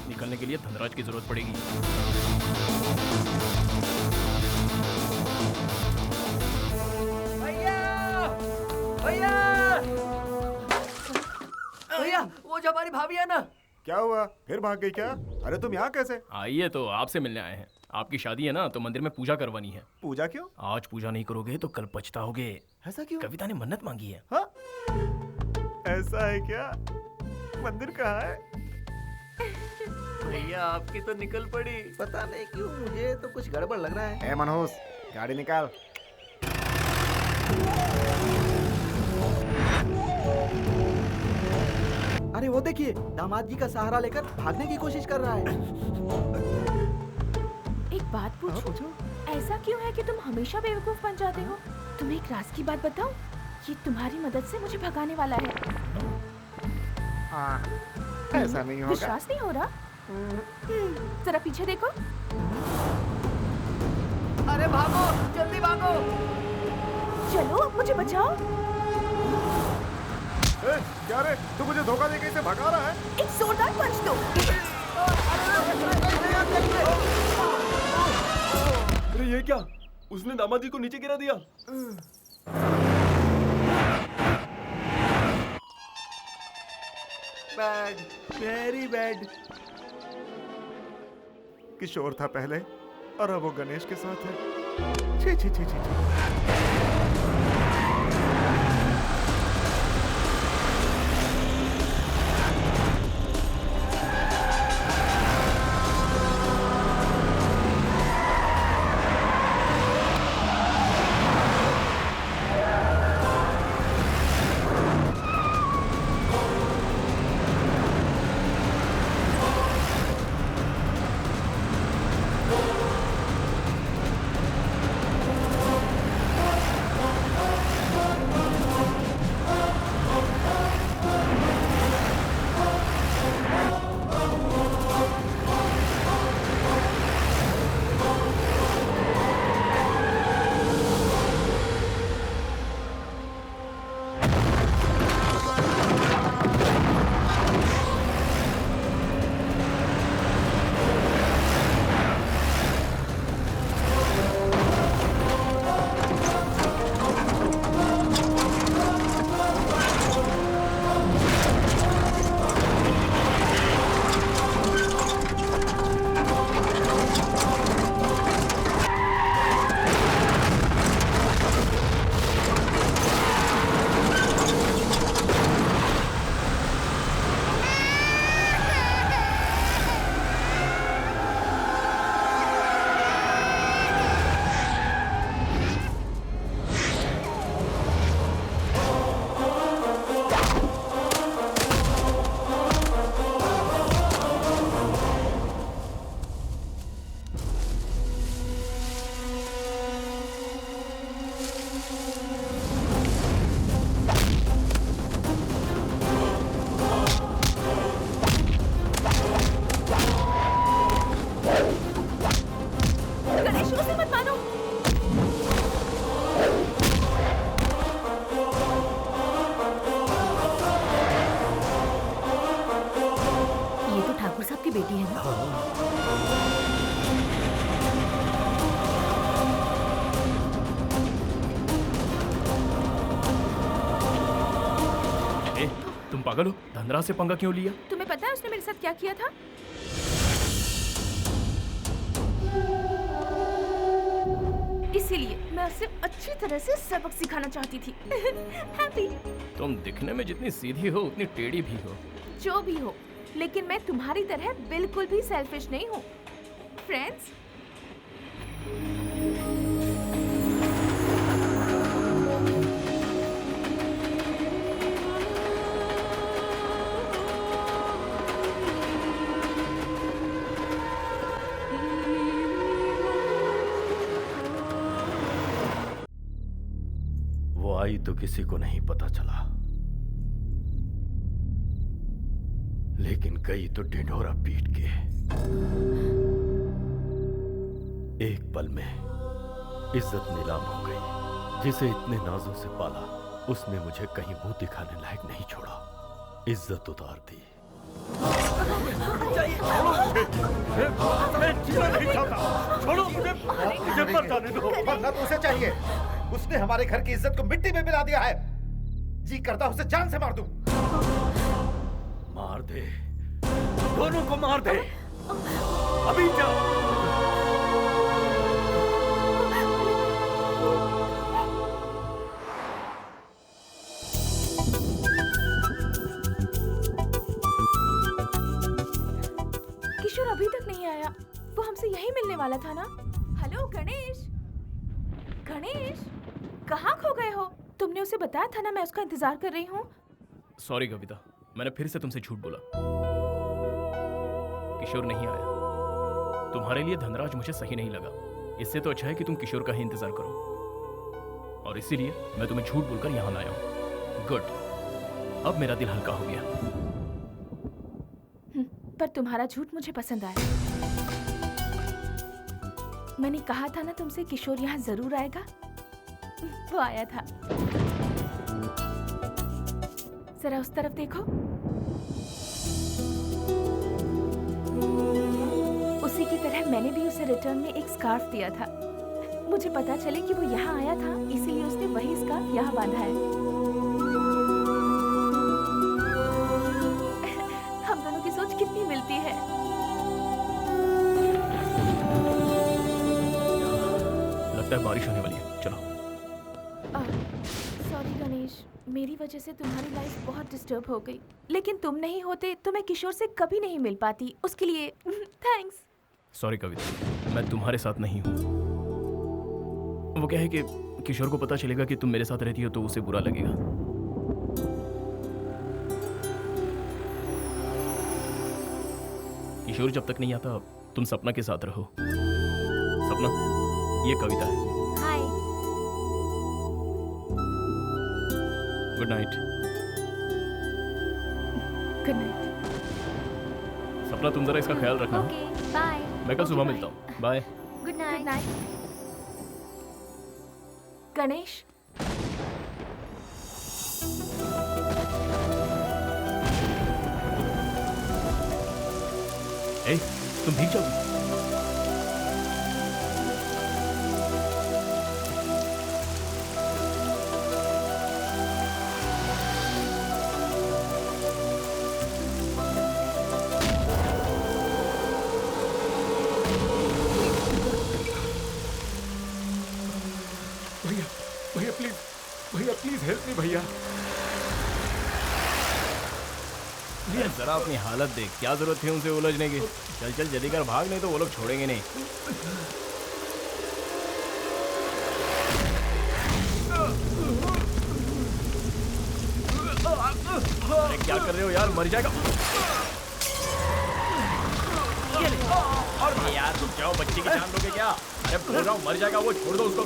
निकलने के लिए धनराज की जरूरत पड़ेगी। भैया भैया, वो जो हमारी भाभी है ना। क्या हुआ? फिर भाग गई क्या? अरे तुम यहाँ कैसे? आइए, तो आपसे मिलने आए हैं। आपकी शादी है ना, तो मंदिर में पूजा करवानी है। पूजा क्यों? आज पूजा नहीं करोगे तो कल पछताओगे। ऐसा क्यों? कविता ने मन्नत मांगी है। हाँ? ऐसा है क्या? मंदिर कहाँ है? भैया आपकी तो निकल पड़ी। पता नहीं क्यों, मुझे तो कुछ गड़बड़ लग रहा है। ए मनोज, गाड़ी निकाल। अरे वो देखिए, दामाद जी का सहारा लेकर भागने की कोशिश कर रहा है। एक बात पूछूं? ऐसा क्यों है कि तुम हमेशा बेवकूफ बन जाते हो? तुम्हें एक राज की बात बताऊं? ये तुम्हारी मदद से मुझे भगाने वाला है। ऐसा नहीं होगा। विश्वास नहीं हो रहा? जरा पीछे देखो। अरे भागो, जल्दी भागो। चलो, मुझे बचाओ। क्या रे, तू मुझे धोखा देके इसे भगा रहा है? एक जोरदार पंच दो। अरे ये क्या? उसने दामाद जी को नीचे गिरा दिया। Bad, very bad. किशोर था पहले और अब वो गणेश के साथ है। छी छी छी छी छी। पागल हो? धनराज से पंगा क्यों लिया? तुम्हें पता है उसने मेरे साथ क्या किया था? इसीलिए मैं उसे अच्छी तरह से सबक सिखाना चाहती थी। हैप्पी। तुम दिखने में जितनी सीधी हो उतनी टेढ़ी भी हो। जो भी हो, लेकिन मैं तुम्हारी तरह बिल्कुल भी सेल्फिश नहीं हूँ। फ्रेंड्स, आई तो किसी को नहीं पता चला, लेकिन गई तो ढिंढोरा पीट के। एक पल में इज्जत नीलाम हो गई। जिसे इतने नाजों से पाला, उसने मुझे कहीं मुंह दिखाने लायक नहीं छोड़ा। इज्जत उतार दी। छोड़ो मुझे, मुझे मर जाने दो। मरना तो उसे चाहिए। उसने हमारे घर की इज्जत को मिट्टी में मिला दिया है। जी करता उसे जान से मार दूं। मार दे, दोनों को मार दे। अभी जाओ। किशोर अभी तक नहीं आया। वो हमसे यही मिलने वाला था ना? हेलो गणेश, गणेश कहाँ खो गए हो? तुमने उसे बताया था ना मैं उसका इंतजार कर रही हूँ। सॉरी कविता, मैंने फिर से तुमसे झूठ बोला। किशोर नहीं आया। तुम्हारे लिए धनराज मुझे सही नहीं लगा। इससे तो अच्छा है कि तुम किशोर का ही इंतजार करो, और इसीलिए मैं तुम्हें झूठ बोलकर यहां लाया हूं। गुड, अब मेरा दिल हल्का हो गया। पर तुम्हारा झूठ मुझे पसंद आया। मैंने कहा था ना तुमसे किशोर यहाँ जरूर आएगा। वो आया था। जरा उस तरफ देखो। उसी की तरह मैंने भी उसे रिटर्न में एक स्कार्फ दिया था। मुझे पता चले कि वो यहाँ आया था, इसीलिए उसने वही स्कार्फ यहाँ बांधा है। हम दोनों की सोच कितनी मिलती है। लगता है बारिश होने वाली है। चलो। सॉरी गणेश, मेरी वजह से तुम्हारी लाइफ बहुत डिस्टर्ब हो गई। लेकिन तुम नहीं होते तो मैं किशोर से कभी नहीं मिल पाती। उसके लिए थैंक्स। सॉरी कविता, मैं तुम्हारे साथ नहीं हूँ। वो क्या है कि किशोर को पता चलेगा कि तुम मेरे साथ रहती हो तो उसे बुरा लगेगा। किशोर जब तक नहीं आता तुम सपना के साथ रहो। सपना, ये कविता है। Hi. Good night. Good night. Sapna, तुम जरा इसका ख्याल रखना। Okay, bye. मैं कल सुबह मिलता हूँ। बाय। Good night. गणेश, ए, तुम भीग जाओगी। भैया, भैया प्लीज, भैया प्लीज हेल्प मी भैया। भैया जरा अपनी हालत देख, क्या जरूरत थी उनसे उलझने की। चल चल जल्दी कर, भाग, नहीं तो वो लोग छोड़ेंगे नहीं। अरे क्या कर रहे हो यार, मर जाएगा। और यार तुम जाओ, बच्चे की जान लोगे क्या? अरे बोल रहा हूँ मर जाएगा वो, छोड़ दो उसको।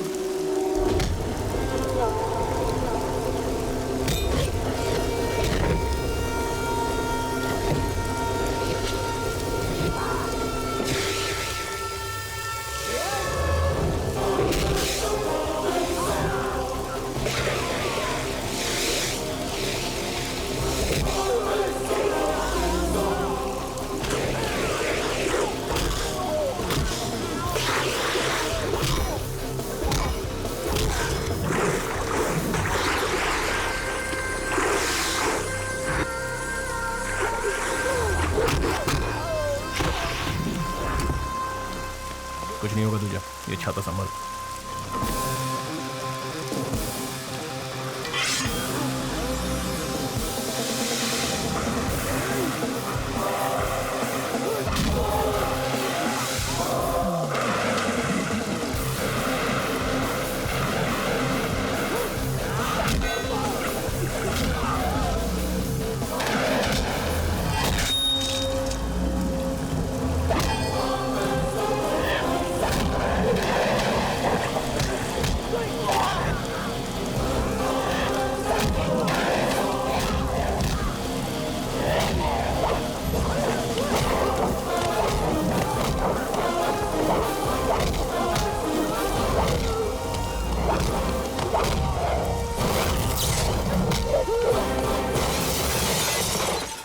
कुछ नहीं होगा तुझे, ये छाता संभाल।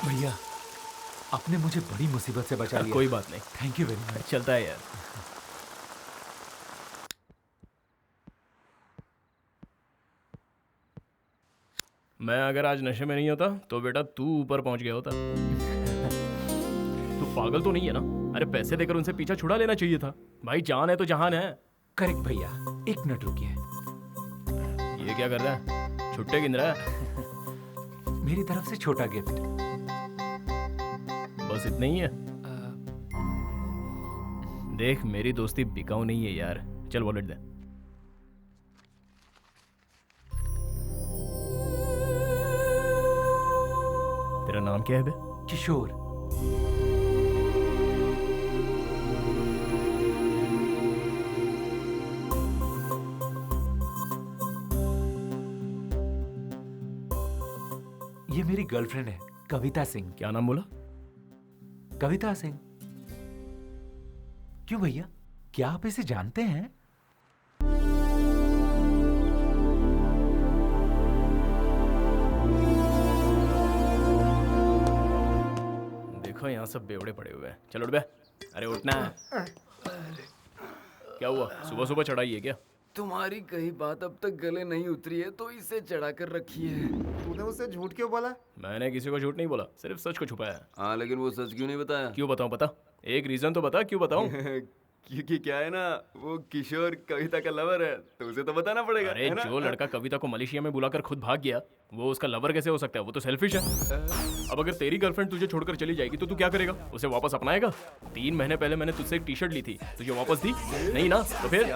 भैया, आपने मुझे बड़ी मुसीबत से बचा लिया। कोई बात नहीं, थैंक यू वेरी मच। चलता है यार। मैं अगर आज नशे में नहीं होता तो बेटा तू ऊपर पहुंच गया होता। तू पागल तो नहीं है ना? अरे पैसे देकर उनसे पीछा छुड़ा लेना चाहिए था। भाई जान है तो जहान है। करेक्ट भैया, एक मिनट रुकिए। ये क्या कर रहा है? छुट्टे गिन रहा है? मेरी तरफ से छोटा गिफ्ट। बस इतना ही है? देख मेरी दोस्ती बिकाऊ नहीं है यार। चल वॉलेट दे। तेरा तेरा नाम क्या है बे? किशोर। ये मेरी गर्लफ्रेंड है, कविता सिंह। क्या नाम बोला? कविता सिंह। क्यों भैया, क्या आप इसे जानते हैं? देखो यहाँ सब बेवड़े पड़े हुए हैं। चलो उठ बे। अरे उठना है। क्या हुआ, सुबह सुबह चढ़ाई है क्या? तुम्हारी कही बात अब तक गले नहीं उतरी है तो इसे चढ़ा कर रखी है। तूने उसे झूठ क्यों बोला? मैंने किसी को झूठ नहीं बोला, सिर्फ सच को छुपाया। हाँ, लेकिन वो सच क्यों नहीं बताया? क्यों बताऊं? बता, एक रीजन तो बता, क्यों बताऊं? क्योंकि क्या है ना, वो किशोर कविता का लवर है, तो उसे तो बताना पड़ेगा। अरे जो लड़का कविता को मलेशिया में बुलाकर खुद भाग गया, वो उसका लवर कैसे हो सकता है? वो तो सेल्फिश है। अब अगर तेरी गर्लफ्रेंड तुझे छोड़कर चली जाएगी तो तू क्या करेगा? उसे वापस अपनाएगा? 3 महीने पहले मैंने तुझसे एक टी शर्ट ली थी, तुझे वापस दी नहीं ना? तो फिर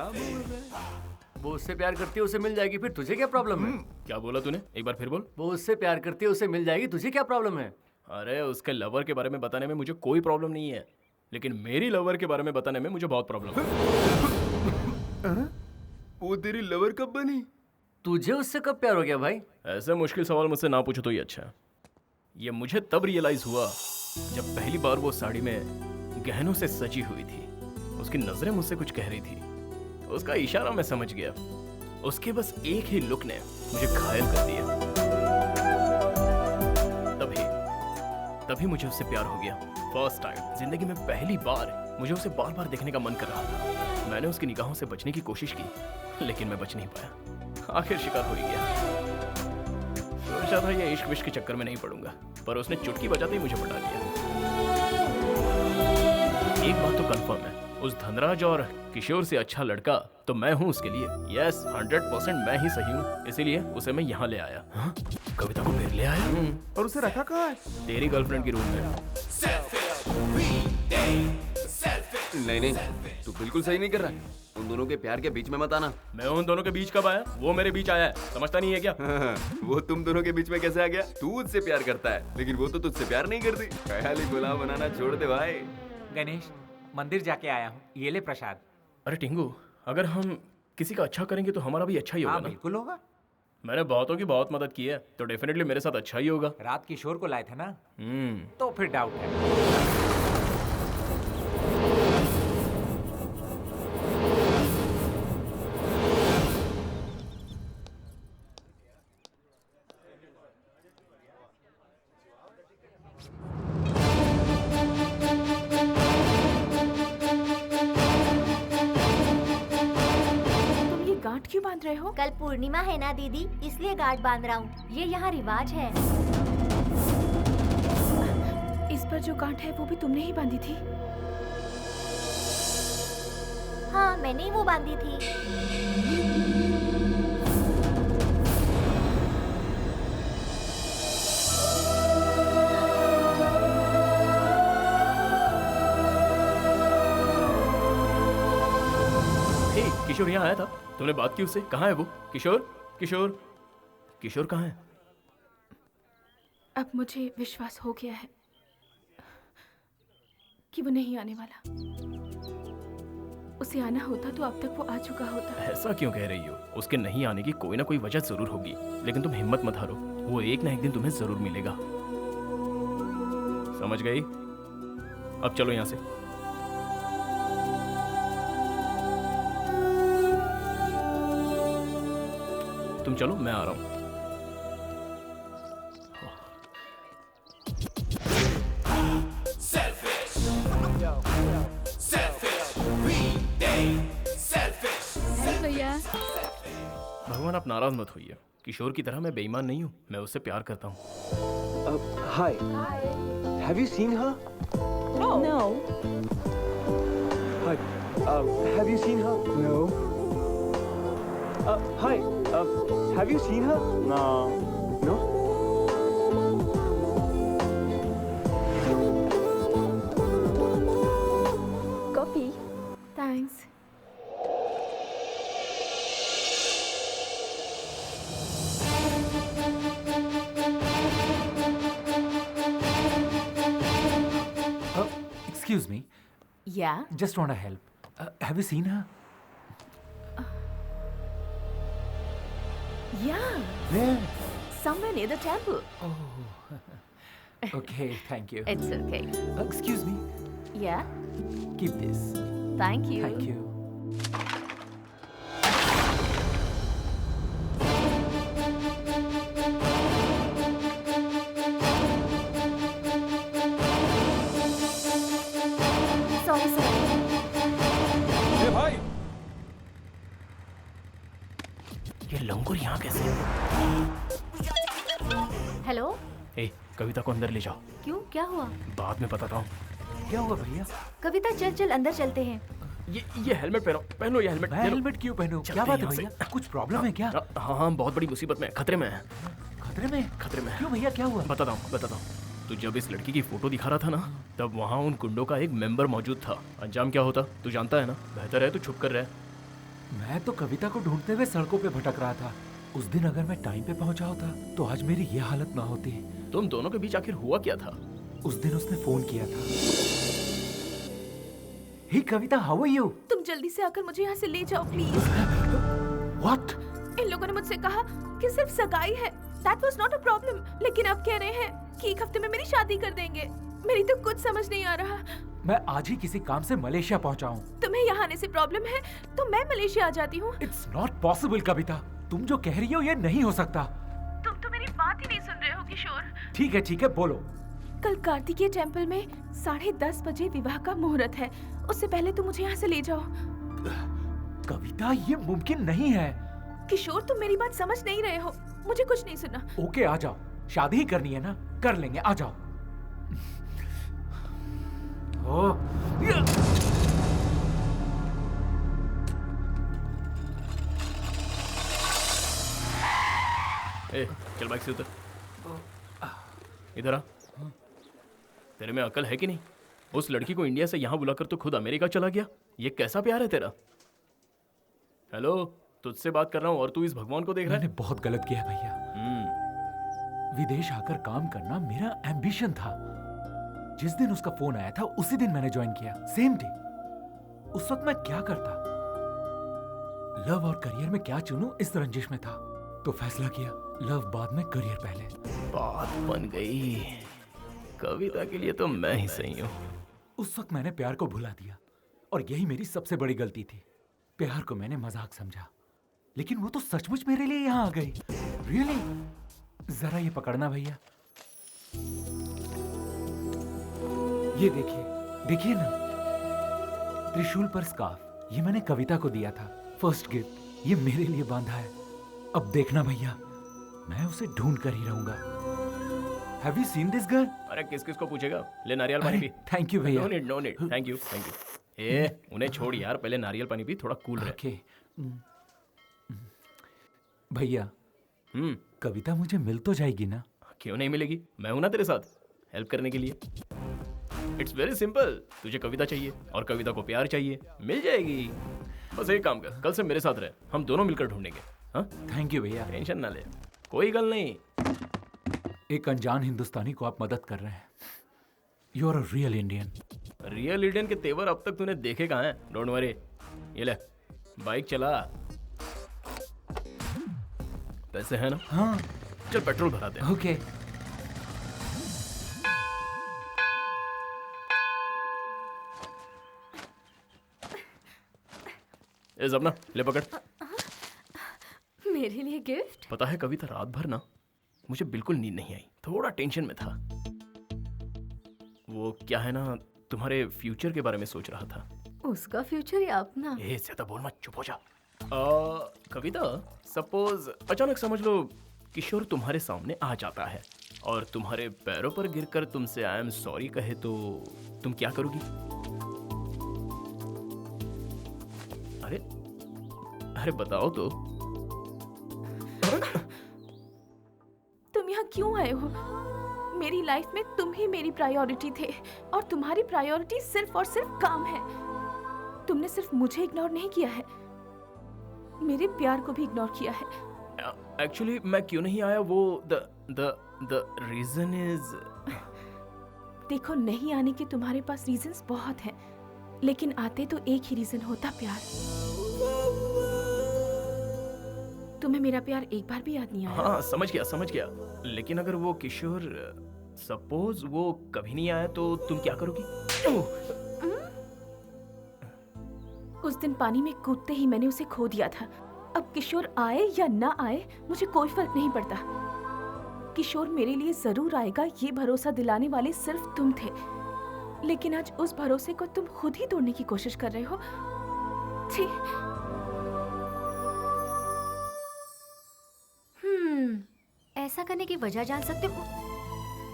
वो उससे प्यार करती है, उसे मिल जाएगी, फिर तुझे क्या प्रॉब्लम है? क्या बोला तूने? एक बार फिर बोल। वो उससे प्यार करती है, उसे मिल जाएगी, तुझे क्या प्रॉब्लम है? अरे उसके लवर के बारे में बताने में मुझे कोई प्रॉब्लम नहीं है, लेकिन मेरी लवर के बारे में बताने में मुझे बहुत प्रॉब्लम है। वो तेरी लवर कब बनी? तुझे उससे कब प्यार हो गया भाई? ऐसे मुश्किल सवाल मुझसे ना पूछो तो ये अच्छा है। ये मुझे तब रियलाइज हुआ जब पहली बार वो साड़ी में गहनों से सजी हुई थी। उसकी नजरें मुझसे कुछ कह रही थी, उसका इशारा मैं समझ गया। उसके बस एक ही लुक ने मुझे घायल कर दिया। तभी मुझे उससे प्यार हो गया। फर्स्ट टाइम जिंदगी में पहली बार मुझे उसे बार बार देखने का मन कर रहा था। मैंने उसकी निगाहों से बचने की कोशिश की, लेकिन मैं बच नहीं पाया। आखिर शिकार हो ही गया। सोचा था ये इश्क विश्क के चक्कर में नहीं पड़ूंगा, पर उसने चुटकी बजाते ही मुझे पटा दिया। एक बात तो कंफर्म है, उस धनराज और किशोर से अच्छा लड़का तो मैं हूँ उसके लिए। यस, 100% मैं ही सही हूँ, इसीलिए उसे मैं यहाँ ले आया। हाँ? कविता को फिर ले आया? और उसे रखा कहाँ है? तेरी गर्लफ्रेंड की रूम में। नहीं, तू बिल्कुल सही नहीं कर रहा है। उन दोनों के प्यार के बीच में मत आना। मैं उन दोनों के बीच कब आया? वो मेरे बीच आया है, समझता नहीं है क्या? वो तुम दोनों के बीच में कैसे आ गया? तू उससे प्यार करता है, लेकिन वो तो तुझसे प्यार नहीं करती। खाली गुलाम बनाना छोड़ दे भाई। गणेश, मंदिर जाके आया हूँ, ये ले प्रसाद। अरे टिंगू, अगर हम किसी का अच्छा करेंगे तो हमारा भी अच्छा ही होगा ना? बिल्कुल होगा। मैंने बहुतों की बहुत मदद की है, तो डेफिनेटली मेरे साथ अच्छा ही होगा। रात किशोर को लाए थे ना, तो फिर डाउट है। क्यों बांध रहे हो? कल पूर्णिमा है ना दीदी, इसलिए गांठ बांध रहा हूँ। ये यहाँ रिवाज है। इस पर जो गांठ है वो भी तुमने ही बांधी थी? हाँ, मैंने ही वो बांधी थी। किशोर यहाँ आया था, तुमने बात की उससे? कहाँ है वो? किशोर किशोर किशोर कहाँ है? अब मुझे विश्वास हो गया है कि वो नहीं आने वाला। उसे आना होता तो अब तक वो आ चुका होता। ऐसा क्यों कह रही हो? उसके नहीं आने की कोई ना कोई वजह जरूर होगी, लेकिन तुम हिम्मत मत हारो, वो एक ना एक दिन तुम्हें जरूर मिलेगा। समझ गई? अब चलो यहाँ से। तुम चलो, मैं आ रहा हूँ। भैया, भगवान आप नाराज मत होइए। किशोर की तरह मैं बेईमान नहीं हूँ, मैं उससे प्यार करता हूँ। Hi, have you seen her? No. Hi, have you seen her? No. Hi, have you seen her? No. No? Coffee. Thanks. Yeah. Just want to help. Have you seen her? Yeah. Where? Somewhere near the temple. Oh. Okay, thank you. It's okay. Excuse me. Yeah. Keep this. Thank you. Thank you. Sorry, sir. ये भाई ये लंगूर यहाँ कैसे? हेलो, ए, कविता को अंदर ले जाओ। क्यों, क्या हुआ? बाद में बताता हूँ। क्या हुआ भैया? कविता चल चल अंदर चलते हैं। ये हेलमेट पहनो ये हेलमेट। मैं हेलमेट क्यों पहनूं? क्या बात है भैया? कुछ प्रॉब्लम है क्या? हाँ, बहुत बड़ी मुसीबत में, खतरे में है। खतरे में? खतरे में। क्यों भैया, क्या हुआ? बताता हूँ। तू जब इस लड़की की फोटो दिखा रहा था ना, तब वहाँ उन गुंडों का एक मेंबर मौजूद था। अंजाम क्या होता तू जानता है ना? बेहतर है तू छुप कर रहे। मैं तो कविता को ढूंढते हुए सड़कों पे भटक रहा था। उस दिन अगर मैं टाइम पे पहुंचा होता तो आज मेरी ये हालत ना होती। तुम दोनों के बीच आखिर हुआ क्या था? उस दिन उसने फोन किया था। हे कविता, हाउ आर यू? तुम जल्दी से आकर मुझे यहाँ से ले जाओ प्लीज। व्हाट? इन लोगों ने मुझसे कहा कि सिर्फ सगाई है, that was not a problem, लेकिन अब कह रहे हैं कि एक हफ्ते में मेरी शादी कर देंगे। मेरी तो कुछ समझ नहीं आ रहा। मैं आज ही किसी काम से मलेशिया पहुंचा हूँ। तुम्हें यहाँ आने से प्रॉब्लम है तो मैं मलेशिया आ जाती हूँ। इट्स नॉट पॉसिबल कविता, तुम जो कह रही हो ये नहीं हो सकता। तुम तो मेरी बात ही नहीं सुन रहे हो किशोर। ठीक है बोलो। कल कार्तिकेय टेम्पल में 10:30 बजे विवाह का मुहूर्त है, उससे पहले तुम मुझे यहाँ से ले जाओ। कविता, ये मुमकिन नहीं है। किशोर, तुम मेरी बात समझ नहीं रहे हो, मुझे कुछ नहीं सुनना। ओके, आ जाओ, शादी ही करनी है ना, कर लेंगे, आ जाओ। ए, चल बाइक से उतर। इधर आ। तेरे में अकल है कि नहीं? उस लड़की को इंडिया से यहाँ बुलाकर तू खुद अमेरिका चला गया। ये कैसा प्यार है तेरा? हेलो, तुझसे बात कर रहा हूँ और तू इस भगवान को देख रहा है? मैंने बहुत गलत किया भैया। विदेश आकर काम करना मेरा एम्बिशन था। जिस दिन उसका फोन आया था उसी दिन मैंने ज्वाइन किया, सेम डे। उस वक्त मैं क्या करता, लव और करियर में क्या चुनूं, इस रंजिश में था। तो फैसला किया, लव बाद में, करियर पहले। बात बन गई। कविता के लिए तो मैं ही सही हूँ। उस वक्त मैंने प्यार को भुला दिया और यही मेरी सबसे बड़ी गलती थी। प्यार को मैंने मजाक समझा, लेकिन वो तो सचमुच मेरे लिए यहाँ आ गई। रियली? जरा ये पकड़ना भैया। ये देखिए ना, त्रिशूल पर स्कार्फ, ये मैंने कविता को दिया था, फर्स्ट गिफ्ट। ये मेरे लिए बांधा है। अब देखना भैया, मैं उसे ढूंढ कर ही रहूंगा। Have you seen this girl? अरे किस को पूछेगा? ले नारियल पानी पी। थैंक यू भैया। No need, thank you. ए, उन्हें छोड़ यार, पहले नारियल पानी पी, थोड़ा कूल रहे। ओके। भैया, कविता मुझे मिल तो जाएगी ना? क्यों नहीं मिलेगी? मैं हूं ना तेरे साथ हेल्प करने के लिए। It's very simple. तुझे कविता चाहिए और कविता को प्यार चाहिए, मिल जाएगी। बस एक काम कर, कल से मेरे साथ रहे, हम दोनों मिलकर ढूंढेंगे। हाँ? थैंक यू भैया। टेंशन ना ले, कोई गल नहीं। एक अनजान हिंदुस्तानी को आप मदद कर रहे हैं। You are a real Indian. Real Indian के तेवर अब तक तूने देखे कहाँ हैं? डोंट वरी, ये ले, बाइक चला। पैसे हैं ना? हाँ। चल पेट्रोल भरा दे। ओके। ए जबना, ले पकड़। मेरे लिए गिफ्ट? पता है कविता, रात भर ना मुझे बिल्कुल नींद नहीं आई, थोड़ा टेंशन में था। वो क्या है ना, तुम्हारे फ्यूचर के बारे में सोच रहा था। उसका फ्यूचर या अपना? ए ज्यादा बोल मत, चुप हो जा। कविता, सपोज अचानक समझ लो किशोर तुम्हारे सामने आ जाता है और तुम्हारे पैरों पर गिरकर तुमसे आई एम सॉरी कहे, तो तुम क्या करोगी? अरे बताओ तो। तुम यहाँ क्यों आए हो? मेरी लाइफ में तुम ही मेरी प्रायोरिटी थे और तुम्हारी प्रायोरिटी सिर्फ और सिर्फ काम है। तुमने सिर्फ मुझे इग्नोर नहीं किया है, मेरे प्यार को भी इग्नोर किया है। एक्चुअली मैं क्यों नहीं आया, वो द रीजन इज। देखो, नहीं आने के तुम्हारे पास रीजंस बहुत हैं, लेकिन आते तो एक ही रीजन होता, प्यार। तुम्हें मेरा प्यार एक बार भी याद नहीं आया? हाँ समझ गया। लेकिन अगर वो किशोर सपोज वो कभी नहीं आया तो तुम क्या करोगी? उस दिन पानी में कूदते ही मैंने उसे खो दिया था। अब किशोर आए या ना आए मुझे कोई फर्क नहीं पड़ता। किशोर मेरे लिए जरूर आएगा, ये भरोसा दिलाने वाले सिर्फ तुम थे। लेकिन आज उस भरोसे को तुम खुद ही तोड़ने की कोशिश कर रहे हो। छी। ऐसा करने की वजह जान सकते हो?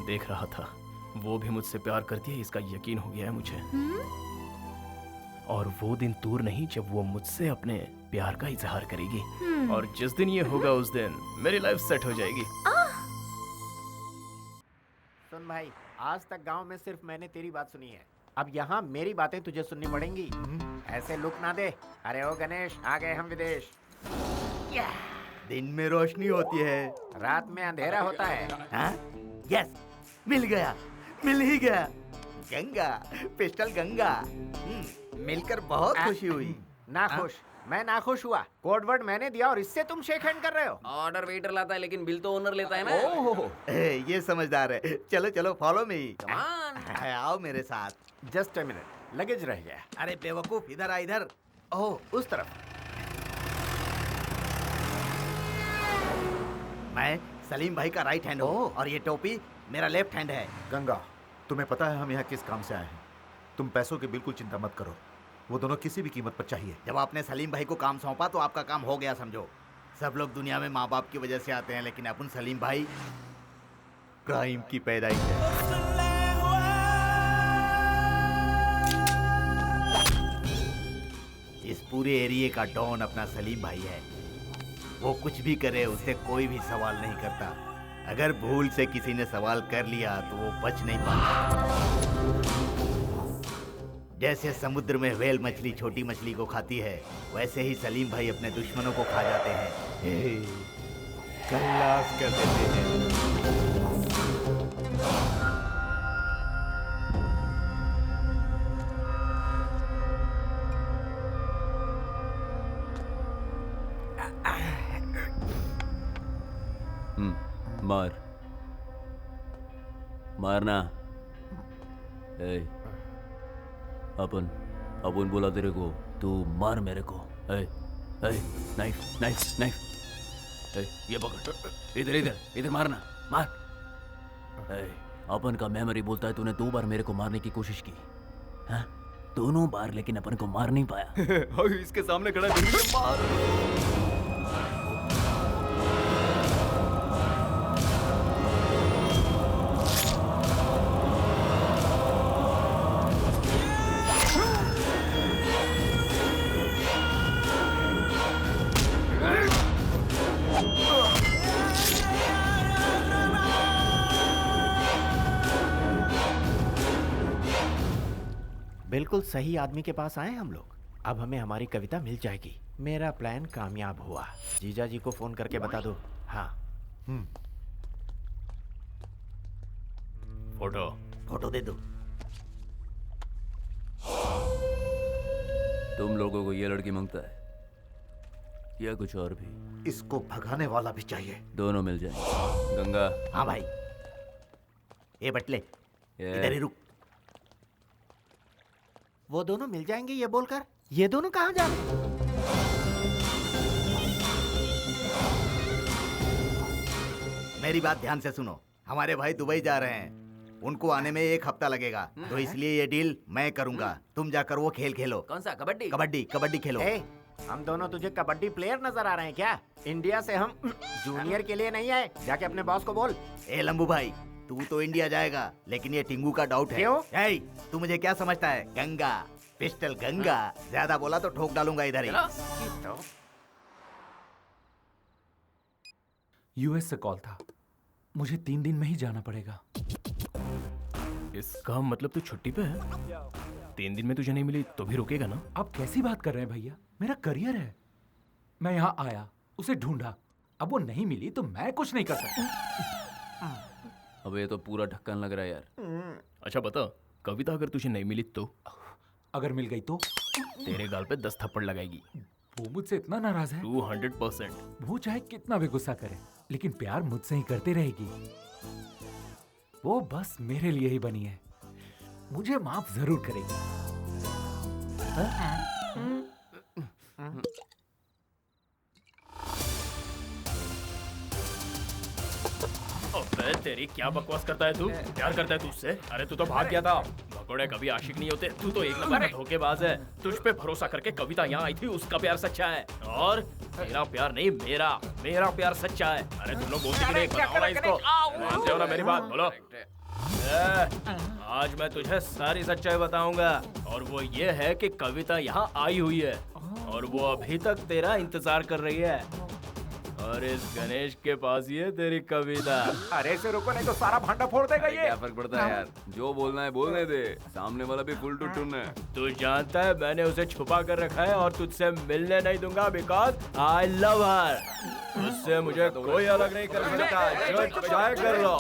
देख रहा था, वो भी मुझसे प्यार करती है, इसका यकीन हो गया है मुझे। और वो दिन दूर नहीं जब वो मुझसे अपने प्यार का इजहार करेगी। और जिस दिन ये होगा उस दिन मेरी लाइफ सेट हो जाएगी। सुन भाई, आज तक गांव में सिर्फ मैंने तेरी बात सुनी है, अब यहाँ मेरी बातें तुझे सुननी पड़ेंगी। ऐसे लुक ना दे। अरे ओ गणेश, आ गए हम विदेश। दिन में रोशनी होती है, रात में अंधेरा होता है। हाँ? यस, मिल ही गया। गंगा, पिस्टल गंगा। मिलकर बहुत खुशी हुई। ना खुश, मैं ना खुश हुआ। कोड वर्ड मैंने दिया और इससे तुम शेक हैंड कर रहे हो। ऑर्डर वेटर लाता है लेकिन बिल तो ओनर लेता है ना। ओह, ये समझदार है। चलो चलो फॉलो मी। आओ मेरे साथ। जस्ट अ मिनट, लगेज रह गया। अरे बेवकूफ, इधर आ इधर। ओह, उस तरफ। मैं सलीम भाई का राइट हैंड हूँ और ये टोपी मेरा लेफ्ट हैंड है। गंगा, तुम्हें पता है हम यहाँ किस काम से आए हैं? तुम पैसों की बिल्कुल चिंता मत करो, वो दोनों किसी भी कीमत पर चाहिए। जब आपने सलीम भाई को काम सौंपा तो आपका काम हो गया समझो। सब लोग दुनिया में माँ बाप की वजह से आते हैं, लेकिन अपन सलीम भाई क्राइम की पैदाइश है। इस पूरे एरिया का डॉन अपना सलीम भाई है। वो कुछ भी करे उससे कोई भी सवाल नहीं करता। अगर भूल से किसी ने सवाल कर लिया तो वो बच नहीं पाता। जैसे समुद्र में व्हेल मछली छोटी मछली को खाती है, वैसे ही सलीम भाई अपने दुश्मनों को खा जाते हैं। खल्लास कर देते हैं। मारना। अपन बोला तेरे को, तू मार मेरे को। नाइफ नाइफ नाइफ, ये पकड़। इधर मारना, मार। अपन का मेमोरी बोलता है तूने 2 बार मेरे को मारने की कोशिश की, हाँ? दोनों बार, लेकिन अपन को मार नहीं पाया। इसके सामने खड़ा है, मार। बिल्कुल सही आदमी के पास आए हम लोग। अब हमें हमारी कविता मिल जाएगी। मेरा प्लान कामयाब हुआ। जीजा जी को फोन करके बता दो। हाँ। फोटो दे दो। तुम लोगों को ये लड़की मांगता है या कुछ और भी? इसको भगाने वाला भी चाहिए। दोनों मिल जाए। गंगा। हाँ भाई। ये बटले, इधर ही रुक। वो दोनों मिल जाएंगे ये बोलकर ये दोनों कहाँ जा रहे? मेरी बात ध्यान से सुनो। हमारे भाई दुबई जा रहे हैं, उनको आने में 1 हफ्ता लगेगा, तो इसलिए ये डील मैं करूंगा। तुम जाकर वो खेल खेलो। कौन सा? कबड्डी? कबड्डी खेलो। हम दोनों तुझे कबड्डी प्लेयर नजर आ रहे हैं क्या? इंडिया से हम जूनियर के लिए नहीं आए। जाके अपने बॉस को बोल। लंबू भाई, तू तो इंडिया जाएगा, लेकिन ये टिंगू का डाउट है। क्यों? तू मुझे क्या समझता है? गंगा, पिस्टल गंगा। ज्यादा बोला तो ठोक डालूंगा इधर ही। यूएस से कॉल था, मुझे 3 दिन में ही जाना पड़ेगा। इसका मतलब तू छुट्टी पे है? 3 दिन में तुझे नहीं मिली तो भी रुकेगा ना? आप कैसी बात कर रहे हैं भैया? मेरा करियर है। मैं यहाँ आया, उसे ढूंढा, अब वो नहीं मिली तो मैं कुछ नहीं कर सकता। अब ये तो पूरा ढक्कन लग रहा है यार। अच्छा बता, कविता अगर तुझे नहीं मिली तो? अगर मिल गई तो तेरे गाल पे 10 थप्पड़ लगाएगी। वो मुझसे इतना नाराज है। 200%। वो चाहे कितना भी गुस्सा करे, लेकिन प्यार मुझसे ही करती रहेगी। वो बस मेरे लिए ही बनी है, मुझे माफ जरूर करेगी। अबे तेरी क्या बकवास करता है तू? प्यार करता है तू उससे? अरे तू तो भाग गया था। भगोड़े कभी आशिक नहीं होते, तू तो एक नंबर का धोखेबाज है। तुझ पे भरोसा करके कविता यहाँ आई थी, उसका प्यार सच्चा है। और तेरा प्यार नहीं, मेरा प्यार सच्चा है। अरे तुम लोग बोलते नहीं, बताओ ना इसको। मानते हो ना मेरी बात? बोलो। आज मैं तुझे सारी सच्चाई बताऊंगा, और वो ये है कि कविता यहाँ आई हुई है और वो अभी तक तेरा इंतजार कर रही है। और इस गणेश के पास ही है तेरी कविता। अरे इसे रोको, नहीं तो सारा भांडा फोड़ देगा ये। क्या फर्क पड़ता है यार, जो बोलना है बोलने दे, सामने वाला भी फुल टू टून है। तू जानता है मैंने उसे छुपा कर रखा है और तुझसे मिलने नहीं दूंगा, बिकॉज आई लव हर। उससे मुझे कोई अलग नहीं कर सकता, जो चाहे कर लो।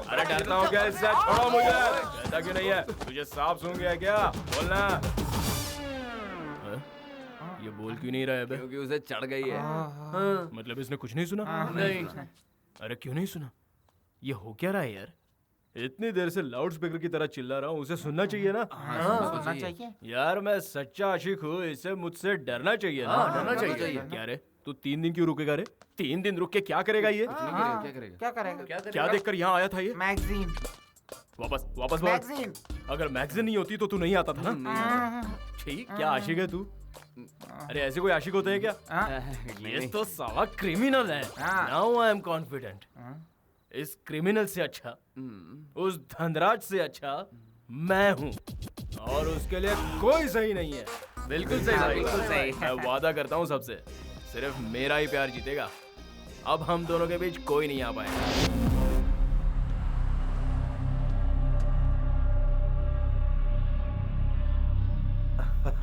अरे डरता हूँ क्या इससे? छोड़ो मुझे। कहता क्यों नहीं है? तुझे सांप सूंघ गया क्या? बोलना। ये बोल क्यों नहीं रहा है बे? क्योंकि उसे चढ़ गई है। मतलब इसने कुछ नहीं सुना? नहीं। अरे क्यों नहीं सुना? ये हो क्या रहा है यार? इतनी देर से लाउड स्पीकर की तरह चिल्ला रहा हूँ, उसे सुनना चाहिए ना? सुनना चाहिए यार मैं सच्चा आशिक हूँ, इसे मुझसे डरना चाहिए ना? डरना चाहिए। क्या रे, तू 3 दिन क्यों रुकेगा रे? 3 दिन रुक के क्या करेगा ये? क्या करेगा? क्या देखकर यहाँ आया था ये? मैगजीन। वापस बोल। मैगजीन। अगर मैगजीन नहीं होती तो तू नहीं आता था ना? ठीक, क्या आशिक है तू? अरे ऐसे कोई आशिक होते हैं क्या? ये तो साला क्रिमिनल है। Now I am confident. इस क्रिमिनल से अच्छा, उस धनराज से अच्छा मैं हूँ, और उसके लिए कोई सही नहीं है। बिल्कुल सही भाई, बिल्कुल सही। मैं वादा करता हूँ सबसे, सिर्फ मेरा ही प्यार जीतेगा। अब हम दोनों के बीच कोई नहीं आ पाएगा।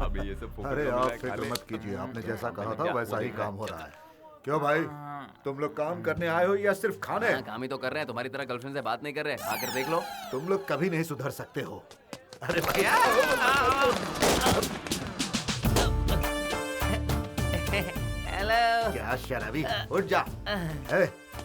अभी ये सब अरे आप फिक्र मत कीजिए, आपने जैसा कहा था वैसा ही काम हो रहा है। क्यों भाई, तुम लोग काम करने आए हो या सिर्फ खाने? काम ही तो कर रहे हैं, तुम्हारी तरह गर्लफ्रेंड से बात नहीं कर रहे। आकर देख लो। तुम लोग कभी नहीं सुधर सकते हो। अरे भैया, हेलो। क्या शराबी, उठ जा।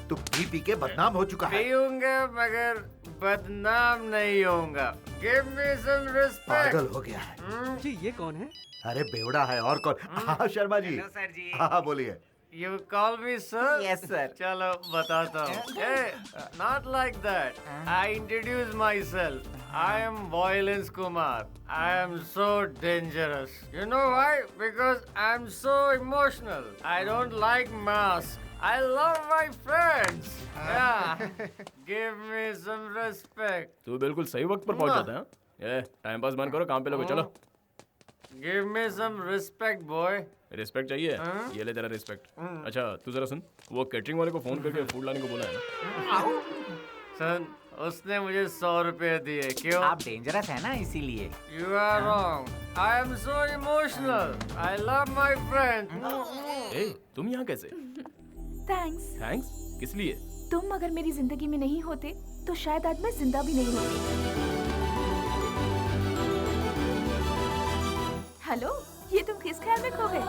तू पी के बदनाम हो चुका है। पीऊंगा मगर बदनाम नहीं होऊंगा। Give me some respect। पागल हो गया है। जी ये कौन है? अरे बेवड़ा है और कौन? हाँ शर्मा जी। Hello, sir जी। हाँ बोलिए। You call me sir? Yes sir। चलो बताता हूँ। Hey, not like that। I introduce myself। I am Violence Kumar। I am so dangerous। You know why? Because I am so emotional। I don't like masks। I love my friends। Yeah। Give me some respect। तू बिल्कुल सही वक्त पर पहुंच जाता है। ये टाइम पास बंद करो, काम पे लगो। चलो। Give me some respect boy। Respect चाहिए? ये ले तेरा रिस्पेक्ट। अच्छा तू जरा सुन, वो कैटरिंग वाले को फोन करके फूड लाने को बोला है ना? सुन, उसने मुझे 100 रुपए दिए। क्यों? आप डेंजरस है ना इसीलिए। You are wrong। I am so emotional। I love my friend। ए, तुम यहाँ कैसे? थैंक्स। थैंक्स? किस लिए? तुम अगर मेरी जिंदगी में नहीं होते तो शायद आज मैं जिंदा भी नहीं होती। हेलो, ये तुम किस ख्याल में खो गए?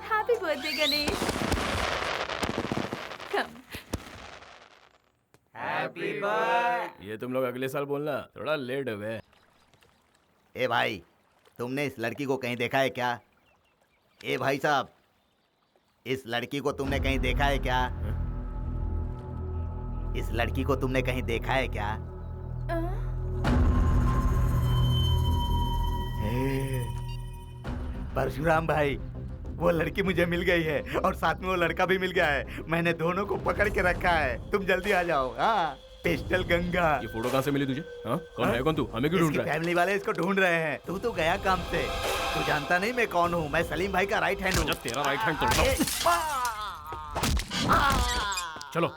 Happy birthday Ganesh. Happy birthday. ये तुम लोग अगले साल बोलना, थोड़ा लेट हो गए। ए भाई, तुमने इस लड़की को कहीं देखा है क्या? ए भाई साहब, इस लड़की को तुमने कहीं देखा है क्या? इस लड़की को तुमने कहीं देखा है क्या? परशुराम भाई, वो लड़की मुझे मिल गई है और साथ में वो लड़का भी मिल गया है। मैंने दोनों को पकड़ के रखा है। तुम जल्दी आ जाओ। हाँ, पिस्टल गंगा। ये फोटो कहाँ से मिली तुझे? हाँ? कौन है? कौन तू? हमें क्यों ढूंढ रहा है? फैमिली वाले इसको ढूंढ रहे हैं। तू तो गया काम से। तू जानता नहीं मैं कौन हूँ? मैं सलीम भाई का राइट हैंड हूँ। तेरा राइट हैंड तोड़। चलो।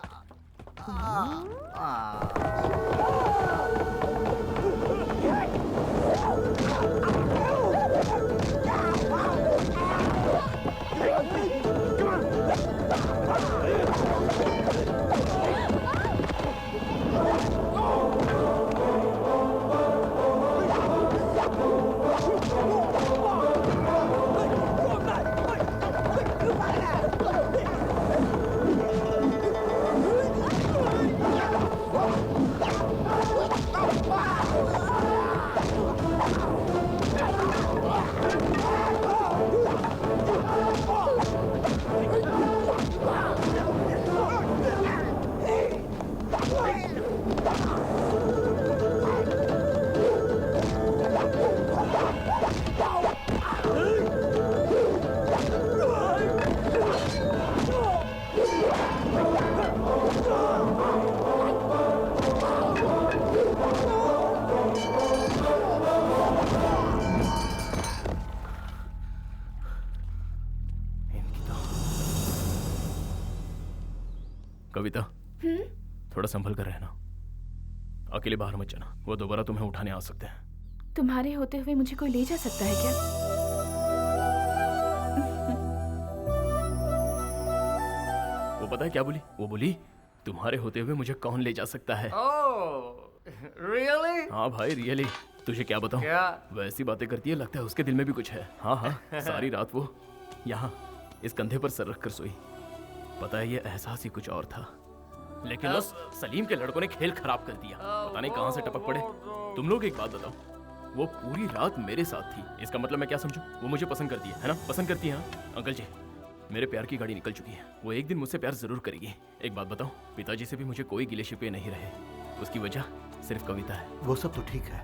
कविता, थोड़ा संभल कर रहना। अकेले बाहर मत जाना, वो दोबारा तुम्हें उठाने आ सकते हैं। तुम्हारे होते हुए मुझे कोई ले जा सकता है क्या? वो पता है क्या बोली? वो बोली तुम्हारे होते हुए मुझे कौन ले जा सकता है। रियली? हाँ भाई रियली। तुझे क्या बताऊं? क्या? वैसी बातें करती है, लगता है उसके दिल में भी कुछ है। हाँ हाँ, सारी रात वो यहाँ इस कंधे पर सर रख कर सोई। पता है ये एहसास ही कुछ और था, लेकिन उस सलीम के लड़कों ने खेल खराब कर दिया। पता नहीं कहाँ से टपक पड़े। तुम लोग एक बात बताओ, वो पूरी रात मेरे साथ थी, इसका मतलब मैं क्या समझूं? वो मुझे पसंद करती है ना? पसंद करती है। अंकल जी, मेरे प्यार की गाड़ी निकल चुकी है, वो एक दिन मुझसे प्यार जरूर करेगी। एक बात बताओ, पिताजी से भी मुझे कोई गिले शिकवे नहीं रहे, उसकी वजह सिर्फ कविता है। वो सब तो ठीक है,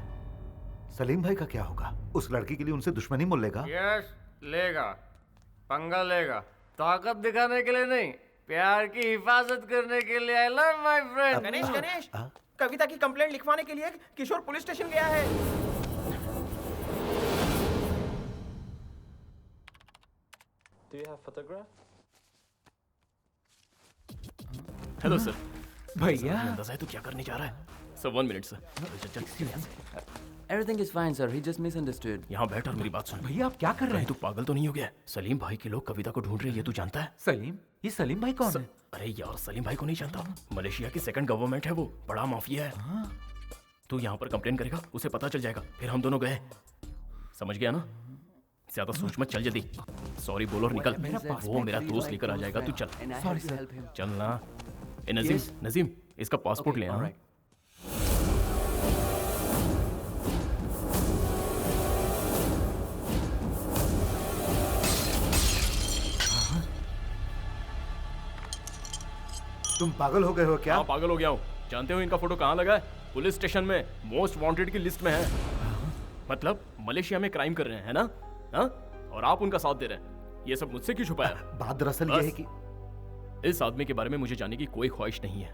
सलीम भाई का क्या होगा? उस लड़की के लिए उनसे दुश्मनी मोल लेगा? यस, लेगा, पंगा लेगा। ताकत दिखाने के लिए नहीं, प्यार की हिफाजत करने के लिए। I love my friend. Ganesh, Ganesh, Kavita की कंप्लेंट लिखवाने के लिए किशोर पुलिस स्टेशन गया है। Do you have photograph? Hello sir. भैया, अंदाजा है तू क्या करने जा रहा है? Sir 1 minute sir. Everything is fine, sir. He just misunderstood. यहाँ बैठ और मेरी बात सुन। भैया आप क्या कर रहे हैं? तू पागल तो नहीं हो गया? सलीम भाई के लोग कविता को ढूंढ रहे हैं, ये तू जानता है? सलीम? ये सलीम भाई कौन है? अरे यार, सलीम भाई को नहीं जानता? मलेशिया की सेकंड गवर्नमेंट है वो, बड़ा माफिया है। तू यहाँ पर कंप्लेन करेगा, उसे पता चल जाएगा, फिर हम दोनों गए। समझ गया ना? ज्यादा सोच मत, चल जल्दी। सॉरी बोल और निकल। वो मेरा दोस्त लेकर आ जाएगा, तू चल। Sorry sir. चल ना। ए नजीम, नजीम इसका पासपोर्ट ले आ। तुम पागल हो गए हो क्या? हाँ पागल हो गया हूँ। जानते हो इनका फोटो कहाँ लगा है? पुलिस स्टेशन में, मोस्ट वांटेड की लिस्ट में है। मतलब मलेशिया में क्राइम कर रहे हैं, है ना? हाँ? और आप उनका साथ दे रहे हैं। ये सब मुझसे क्यों छुपाया? बात दरअसल ये है कि इस आदमी के बारे में मुझे जानने की कोई ख्वाहिश नहीं है।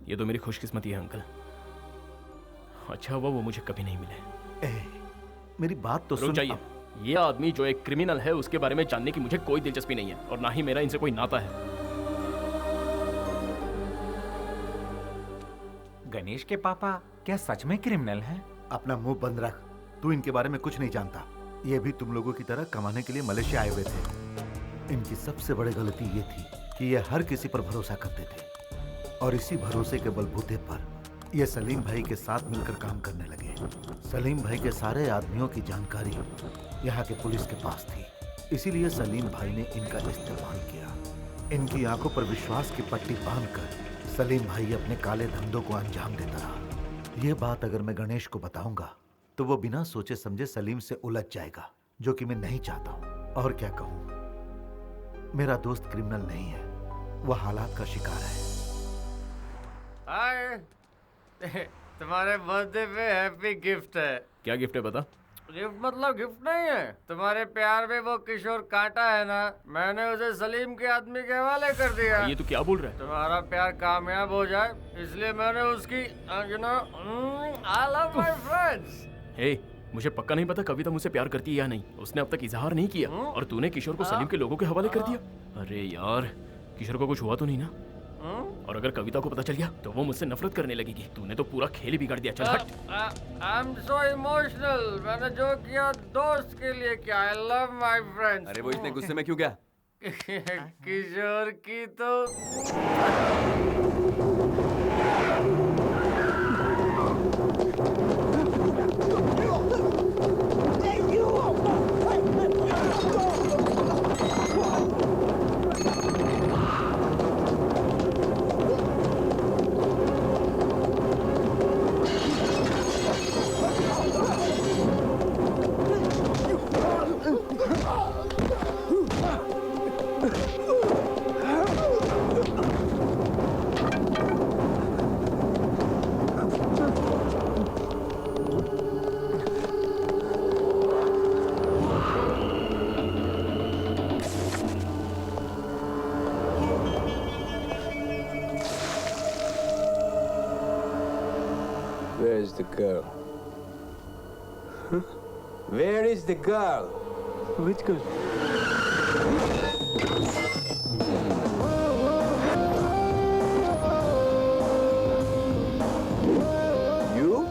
ये तो मेरी खुशकिस्मती है अंकल। अच्छा हुआ वो मुझे कभी नहीं मिले। मेरी बात तो सुन। जाइए, ये आदमी जो एक क्रिमिनल है उसके बारे में जानने की मुझे कोई दिलचस्पी नहीं है, और ना ही मेरा इनसे कोई नाता है। गणेश के पापा क्या सच में क्रिमिनल हैं? अपना मुंह बंद रख, तू इनके बारे में कुछ नहीं जानता। ये भी तुम लोगों की तरह कमाने के लिए मलेशिया आए हुए थे। इनकी सबसे बड़ी गलती ये थी कि ये हर किसी पर भरोसा करते थे, और इसी भरोसे के बलबूते पर ये सलीम भाई के साथ मिलकर काम करने लगे। सलीम भाई के सारे आदमियों की जानकारी यहाँ के पुलिस के पास थी, इसीलिए सलीम भाई ने इनका इस्तेमाल किया। इनकी आंखों पर विश्वास की पट्टी बांधकर सलीम भाई अपने काले धंधों को अंजाम देता रहा। ये बात अगर मैं गणेश को बताऊंगा तो वो बिना सोचे समझे सलीम से उलझ जाएगा, जो कि मैं नहीं चाहता हूँ। और क्या कहूँ, मेरा दोस्त क्रिमिनल नहीं है, वो हालात का शिकार है। हाय, तुम्हारे बर्थडे पे हैप्पी गिफ्ट है। क्या गिफ्ट है बता? गिफ्ट मतलब गिफ्ट नहीं है। तुम्हारे प्यार में वो किशोर कांटा है ना, मैंने उसे सलीम के आदमी के हवाले कर दिया। ये तू क्या बोल रहा है? तुम्हारा प्यार कामयाब हो जाए इसलिए मैंने उसकी you know I love my friends. Hey, मुझे पक्का नहीं पता कविता मुझसे प्यार करती है या नहीं। उसने अब तक इजहार नहीं किया, और तूने किशोर को सलीम के लोगों के हवाले कर दिया। अरे यार, किशोर को कुछ हुआ तो नहीं ना? और अगर कविता को पता चल गया तो वो मुझसे नफरत करने लगेगी। तूने तो पूरा खेल ही बिगाड़ दिया। चल हट। I am so emotional. मैंने जो किया दोस्त के लिए किया। आई लव माय फ्रेंड्स। अरे वो इतने गुस्से में क्यों गया? किशोर की तो Where is the girl? Huh? Where is the girl? Which girl? You?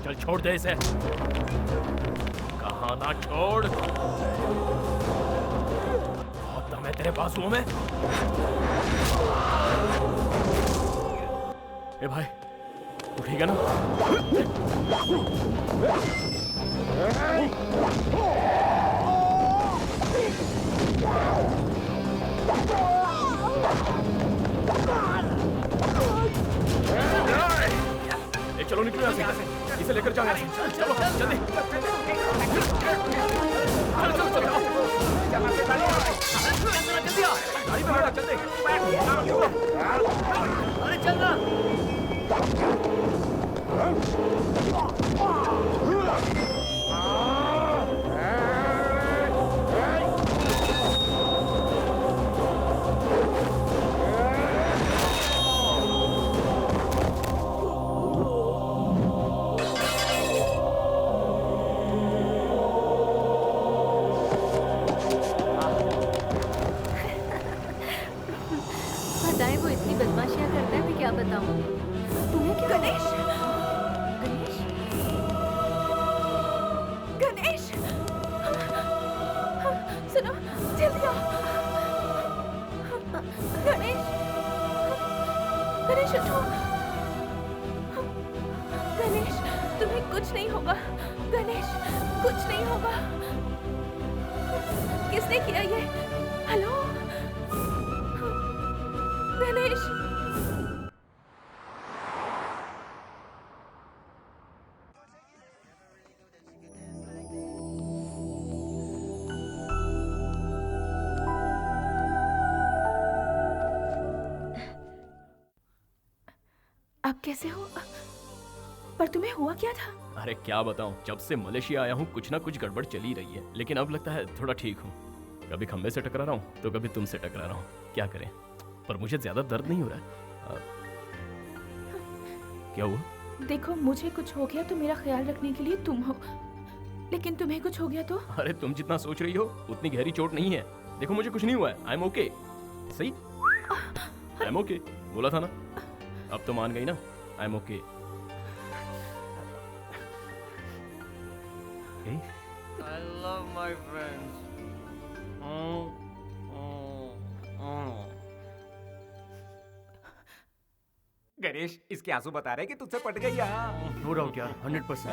चल छोड़ दे इसे। कहा ना छोड़। बहुत दम है तेरे बाजुओं में। ए भाई, तू ठीक है ना? चलो निकलो यहाँ से, इसे लेकर जाओ यहाँ से। चलो जल्दी। जल्दी आ, गाड़ी में बैठा, जल्दी। अरे चलना। वो इतनी बदमाशियां करता है, मैं क्या बताऊं? तुम्हें क्या? गणेश, गणेश, गणेश, सुनो, जल्दी आओ। गणेश, गणेश उठो। गणेश, तुम्हें कुछ नहीं होगा। गणेश, कुछ नहीं होगा। किसने किया ये? हेलो गणेश। आप कैसे हो? पर तुम्हें हुआ क्या था? अरे क्या बताऊं, जब से मलेशिया आया हूँ कुछ ना कुछ गड़बड़ चली रही है, लेकिन अब लगता है थोड़ा ठीक हूँ। कभी खंबे से टकरा रहा हूँ तो कभी तुमसे टकरा रहा हूँ, क्या करें। पर मुझे ज्यादा दर्द नहीं हो रहा है। क्या हुआ? देखो, मुझे कुछ हो गया तो मेरा ख्याल रखने के लिए तुम हो, लेकिन तुम्हें कुछ हो गया तो? अरे तुम जितना सोच रही हो उतनी गहरी चोट नहीं है। देखो मुझे कुछ नहीं हुआ है, आई एम ओके। सही, आई एम ओके बोला था ना। अब तो मान गई ना, I am okay. I love my friends. Ganesh, इसके आंसू बता रहे कि तुझसे पट गई। नो डाउट यार, 100%।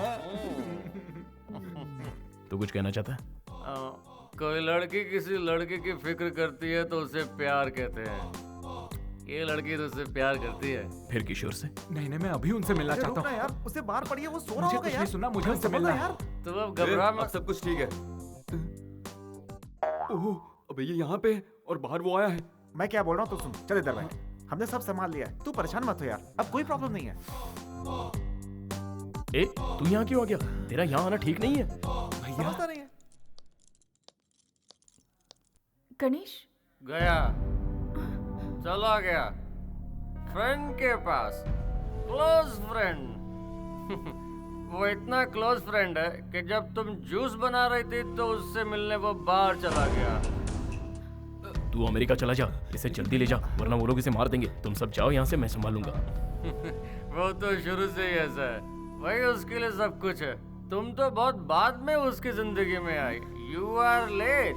तू कुछ कहना चाहता है? कोई लड़की किसी लड़के की फिक्र करती है तो उसे प्यार कहते हैं। ये लड़की तो उससे प्यार करती है। फिर किशोर से? नहीं, मैं अभी उनसे मिलना चाहता हूँ यार, उसे बाहर पड़ी है, वो सो रहा मुझे होगा कुछ यार। नहीं सुनना, मुझे उनसे मिलना है यार। तो अब घबरा मत। अब सब कुछ ठीक है। ओह, अबे ये यहाँ पे और बाहर वो आया है। मैं क्या बोल रहा हूँ तो सुन, चल इधर बैठ। हमने सब संभाल लिया है, तू परेशान मत हो यार, अब कोई प्रॉब्लम नहीं है। ए, तू यहाँ क्यों आ गया? तेरा यहाँ आना ठीक नहीं है। समझता नहीं है। गणेश गया, चला गया फ्रेंड के पास, क्लोज फ्रेंड। वो इतना क्लोज फ्रेंड है कि जब तुम जूस बना रही थी तो उससे मिलने वो बाहर चला गया। तू अमेरिका चला जा, इसे जल्दी ले जा, वरना वो लोग इसे मार देंगे। तुम सब जाओ यहाँ से, मैं संभालूंगा। वो तो शुरू से ही ऐसा है, वही उसके लिए सब कुछ है। तुम तो बहुत बाद में उसकी जिंदगी में आई। You are late.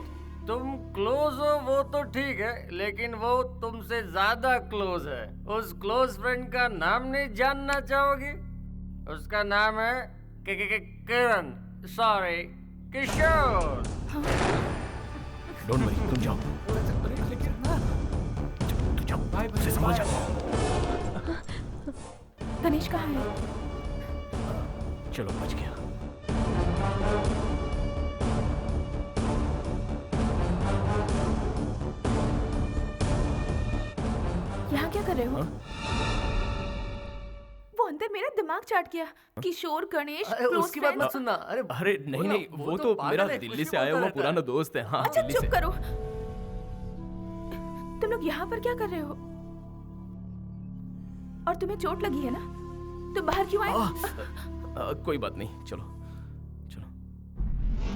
तुम क्लोज हो वो तो ठीक है, लेकिन वो तुमसे ज्यादा क्लोज है। उस क्लोज फ्रेंड का नाम नहीं जानना चाहोगी? उसका नाम है किरण, सॉरी किशोर। डोंट वरी, तुम जाओ। तू जाओ, उसे संभाल जा। गणेश कहाँ है? चलो, बच गया। यहाँ क्या कर रहे हो? वो अंदर मेरा दिमाग चाट गया। किशोर, गणेश, उसकी बात मत सुनना। अरे नहीं नहीं, वो तो मेरा दिल्ली से आया हुआ पुराना दोस्त है। हाँ, अच्छा दिल्ली चुप से। करो। तुम लोग यहाँ पर क्या कर रहे हो? और तुम्हें चोट लगी है ना? तुम बाहर क्यों आए? कोई बात नहीं, चलो।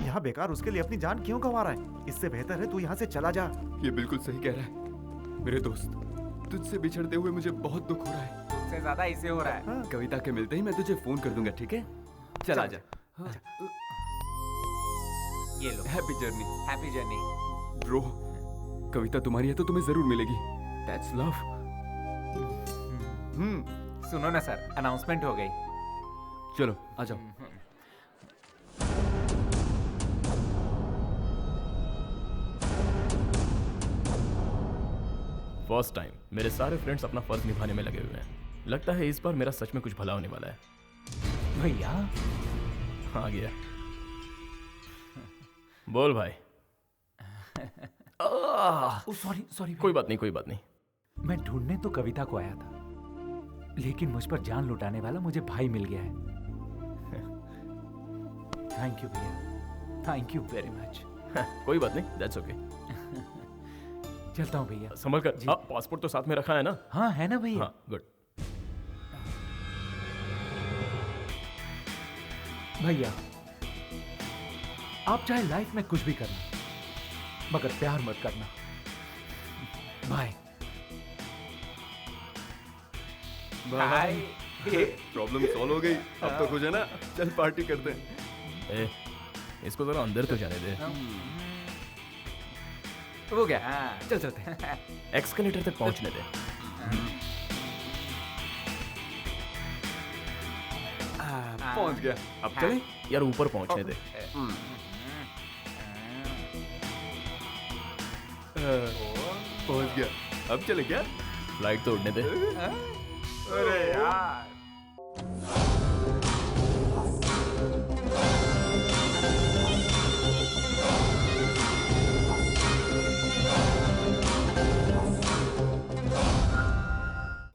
यहाँ बेकार उसके लिए अपनी जान क्यों गंवा रहा है? इससे बेहतर है तू यहाँ से चला जा। ये बिल्कुल सही कह रहा है मेरे दोस्त। तुझसे बिछड़ते हुए मुझे बहुत दुख हो रहा है। तुझसे ज्यादा इसे हो रहा है। कविता के मिलते ही मैं तुझे फोन कर दूंगा, ठीक है? चल आजा। ये लो। Happy journey. Happy journey. Bro, Kavita तुम्हारी है तो तुम्हें जरूर मिलेगी। That's love. सुनो ना सर, अनाउंसमेंट हो गई। चलो आ जाओ। फर्स्ट टाइम मेरे सारे फ्रेंड्स अपना फर्ज निभाने में लगे हुए हैं। लगता है इस बार मेरा सच में कुछ भला होने वाला है। भैया आ गया। बोल भाई। Sorry sorry. कोई बात नहीं, कोई बात नहीं। मैं ढूंढने तो कविता को आया था, लेकिन मुझ पर जान लुटाने वाला मुझे भाई मिल गया है। थैंक यू भैया, थैंक यू वेरी मच। कोई बात नहीं, दैट्स ओके। चलता हूँ भैया। संभल कर। पासपोर्ट तो साथ में रखा है ना? हाँ है ना भैया। हाँ, गुड। भैया आप चाहे लाइफ में कुछ भी करना, मगर प्यार मत करना। Bye bye. प्रॉब्लम सॉल्व हो गई। अब तो खुश है ना? चल पार्टी करते हैं। इसको जरा अंदर तो जाने दे। हो गया, चल चलते हैं। एक्सकलेटर तक पहुंचने दे। पहुंच गया। अब चले? यार ऊपर पहुंचने दे। पहुंच गया। अब चले क्या? फ्लाइट तो उड़ने दे। अरे यार।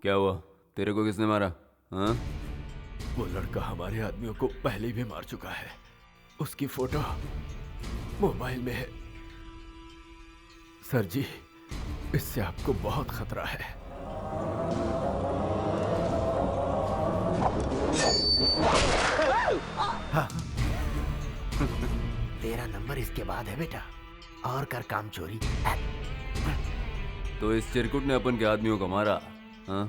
क्या हुआ? तेरे को किसने मारा? हाँ? वो लड़का हमारे आदमियों को पहले भी मार चुका है। उसकी फोटो मोबाइल में है। सर जी, इससे आपको बहुत खतरा है। हाँ। तेरा नंबर इसके बाद है बेटा, और कर काम चोरी। तो इस चिरकुट ने अपन के आदमियों को मारा। हाँ?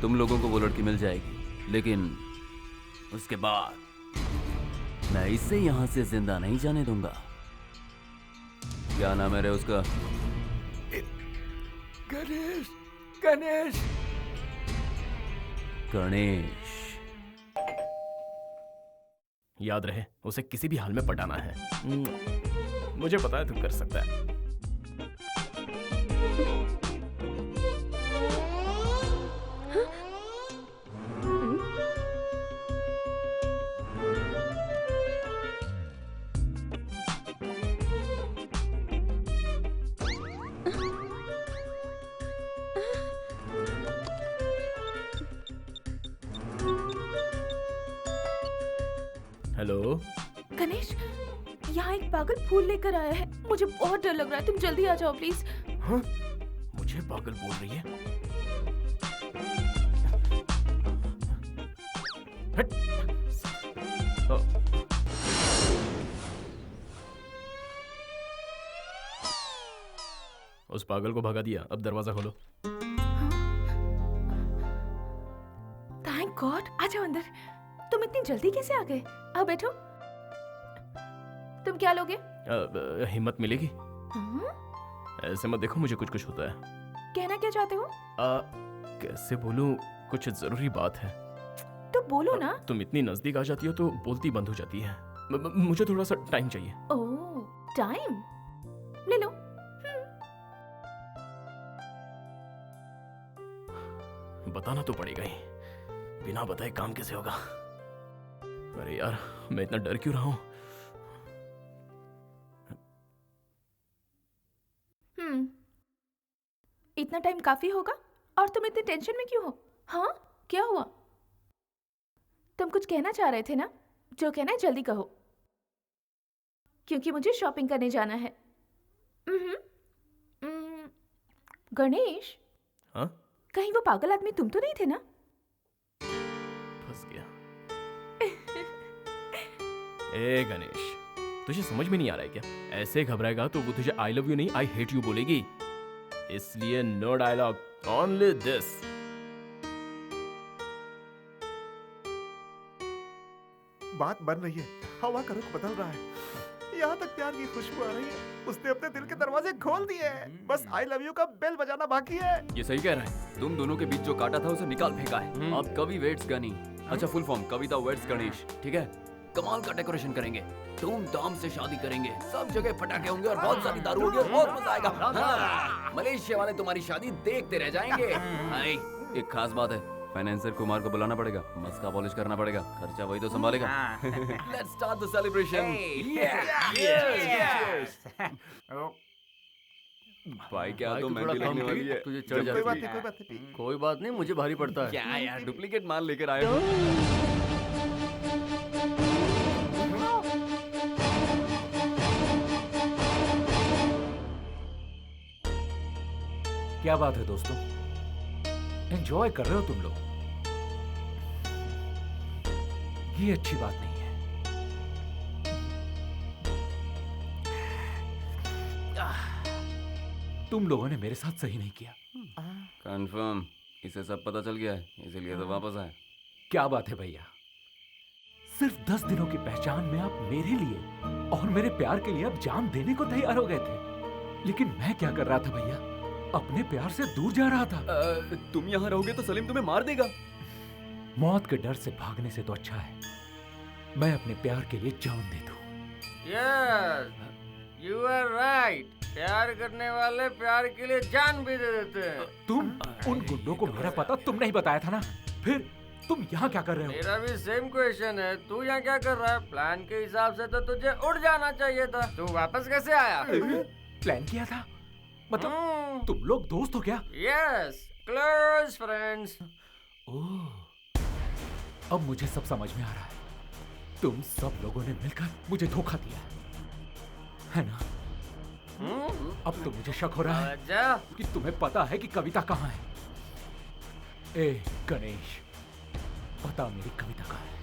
तुम लोगों को वो लड़की मिल जाएगी, लेकिन उसके बाद मैं इसे यहाँ से जिंदा नहीं जाने दूंगा। क्या नाम है रे उसका? गणेश। गणेश। गणेश। याद रहे, उसे किसी भी हाल में पटाना है। मुझे पता है तू कर सकता है। हेलो गणेश, यहाँ एक पागल फूल लेकर आया है। मुझे बहुत डर लग रहा है, तुम जल्दी आ जाओ प्लीज। हाँ? मुझे पागल बोल रही है? हट। उस पागल को भगा दिया, अब दरवाजा खोलो। थैंक गॉड, आ जाओ अंदर। तुम इतनी जल्दी कैसे आ गए? आओ बैठो। तुम क्या लोगे? हिम्मत मिलेगी? ऐसे मत देखो, मुझे कुछ कुछ होता है। कहना क्या चाहते हो? कैसे बोलूं, कुछ जरूरी बात है। तो बोलो ना। तुम इतनी नजदीक आ जाती हो तो बोलती बंद हो जाती है। मुझे थोड़ा सा टाइम चाहिए। ओह, टाइम ले लो। बताना तो पड़ेगा ही, बिना बताए काम कैसे होगा? अरे यार, मैं इतना डर क्यों रहा हूं? इतना टाइम काफी होगा? और तुम इतने टेंशन में क्यों हो? हाँ, क्या हुआ? तुम कुछ कहना चाह रहे थे ना? जो कहना है जल्दी कहो, क्योंकि मुझे शॉपिंग करने जाना है। गणेश, हाँ? कहीं वो पागल आदमी तुम तो नहीं थे ना? फंस गया। ए गणेश, तुझे समझ में नहीं आ रहा है क्या? ऐसे घबराएगा तो वो तुझे आई लव यू नहीं आई हेट यू बोलेगी। इसलिए नो डायलॉग, ओनली दिस। बात बन रही है, हवा का रुख बदल रहा है, यहाँ तक प्यार की खुशबू आ रही है। उसने अपने दिल के दरवाजे खोल दिए हैं, बस आई लव यू का बेल बजाना बाकी है। ये सही कह रहा है। तुम दोनों के बीच जो काटा था उसे निकाल फेंका है। अब कवि वेट्स गनी, अच्छा फुल फॉर्म कविता वेट्स गणेश, ठीक है? कमाल का डेकोरेशन करेंगे, धूमधाम से शादी करेंगे, सब जगह पटाखे होंगे और बहुत सारी दारू होगी और बहुत मजा आएगा। हाँ, मलेशिया वाले तुम्हारी शादी देखते रह जाएंगे। एक खास बात है, फाइनेंसर कुमार को बुलाना पड़ेगा, मस्का पॉलिश करना पड़ेगा, खर्चा वही तो संभालेगा। Let's start the celebration. भाई क्या तो मेहंदी लगने वाली है, तुझे चढ़ जाती। कोई बात नहीं, मुझे भारी पड़ता है। क्या यार, डुप्लीकेट माल लेकर आए हो? क्या बात है दोस्तों, एंजॉय कर रहे हो तुम लोग? ये अच्छी बात नहीं है। तुम लोगों ने मेरे साथ सही नहीं किया। कंफर्म, इसे सब पता चल गया है, इसीलिए तो वापस आए। क्या बात है भैया, सिर्फ 10 दिनों की पहचान में आप मेरे लिए और मेरे प्यार के लिए अब जान देने को तैयार हो गए थे। लेकिन मैं क्या कर रहा था भैया, अपने प्यार से दूर जा रहा था। तुम यहाँ रहोगे तो सलीम तुम्हें मार देगा। मौत के डर से भागने से तो अच्छा है मैं अपने प्यार के लिए जान दे दूं। Yes, you are right. प्यार करने वाले प्यार के लिए जान भी दे देते हैं। तुम उन गुंडों को मेरा पता तुम नहीं बताया था ना, फिर तुम यहाँ क्या कर रहे हो? मेरा भी सेम क्वेश्चन है, तू यहाँ क्या कर रहा है? प्लान के हिसाब से तो तुझे उड़ जाना चाहिए था, तू वापस कैसे आया? प्लान किया था? मतलब तुम लोग दोस्त हो क्या? Yes, close friends. ओह, अब मुझे सब समझ में आ रहा है। तुम सब लोगों ने मिलकर मुझे धोखा दिया है ना? अब तो मुझे शक हो रहा है कि तुम्हें पता है कि कविता कहाँ है। ए गणेश, पता मेरी कविता कहाँ है?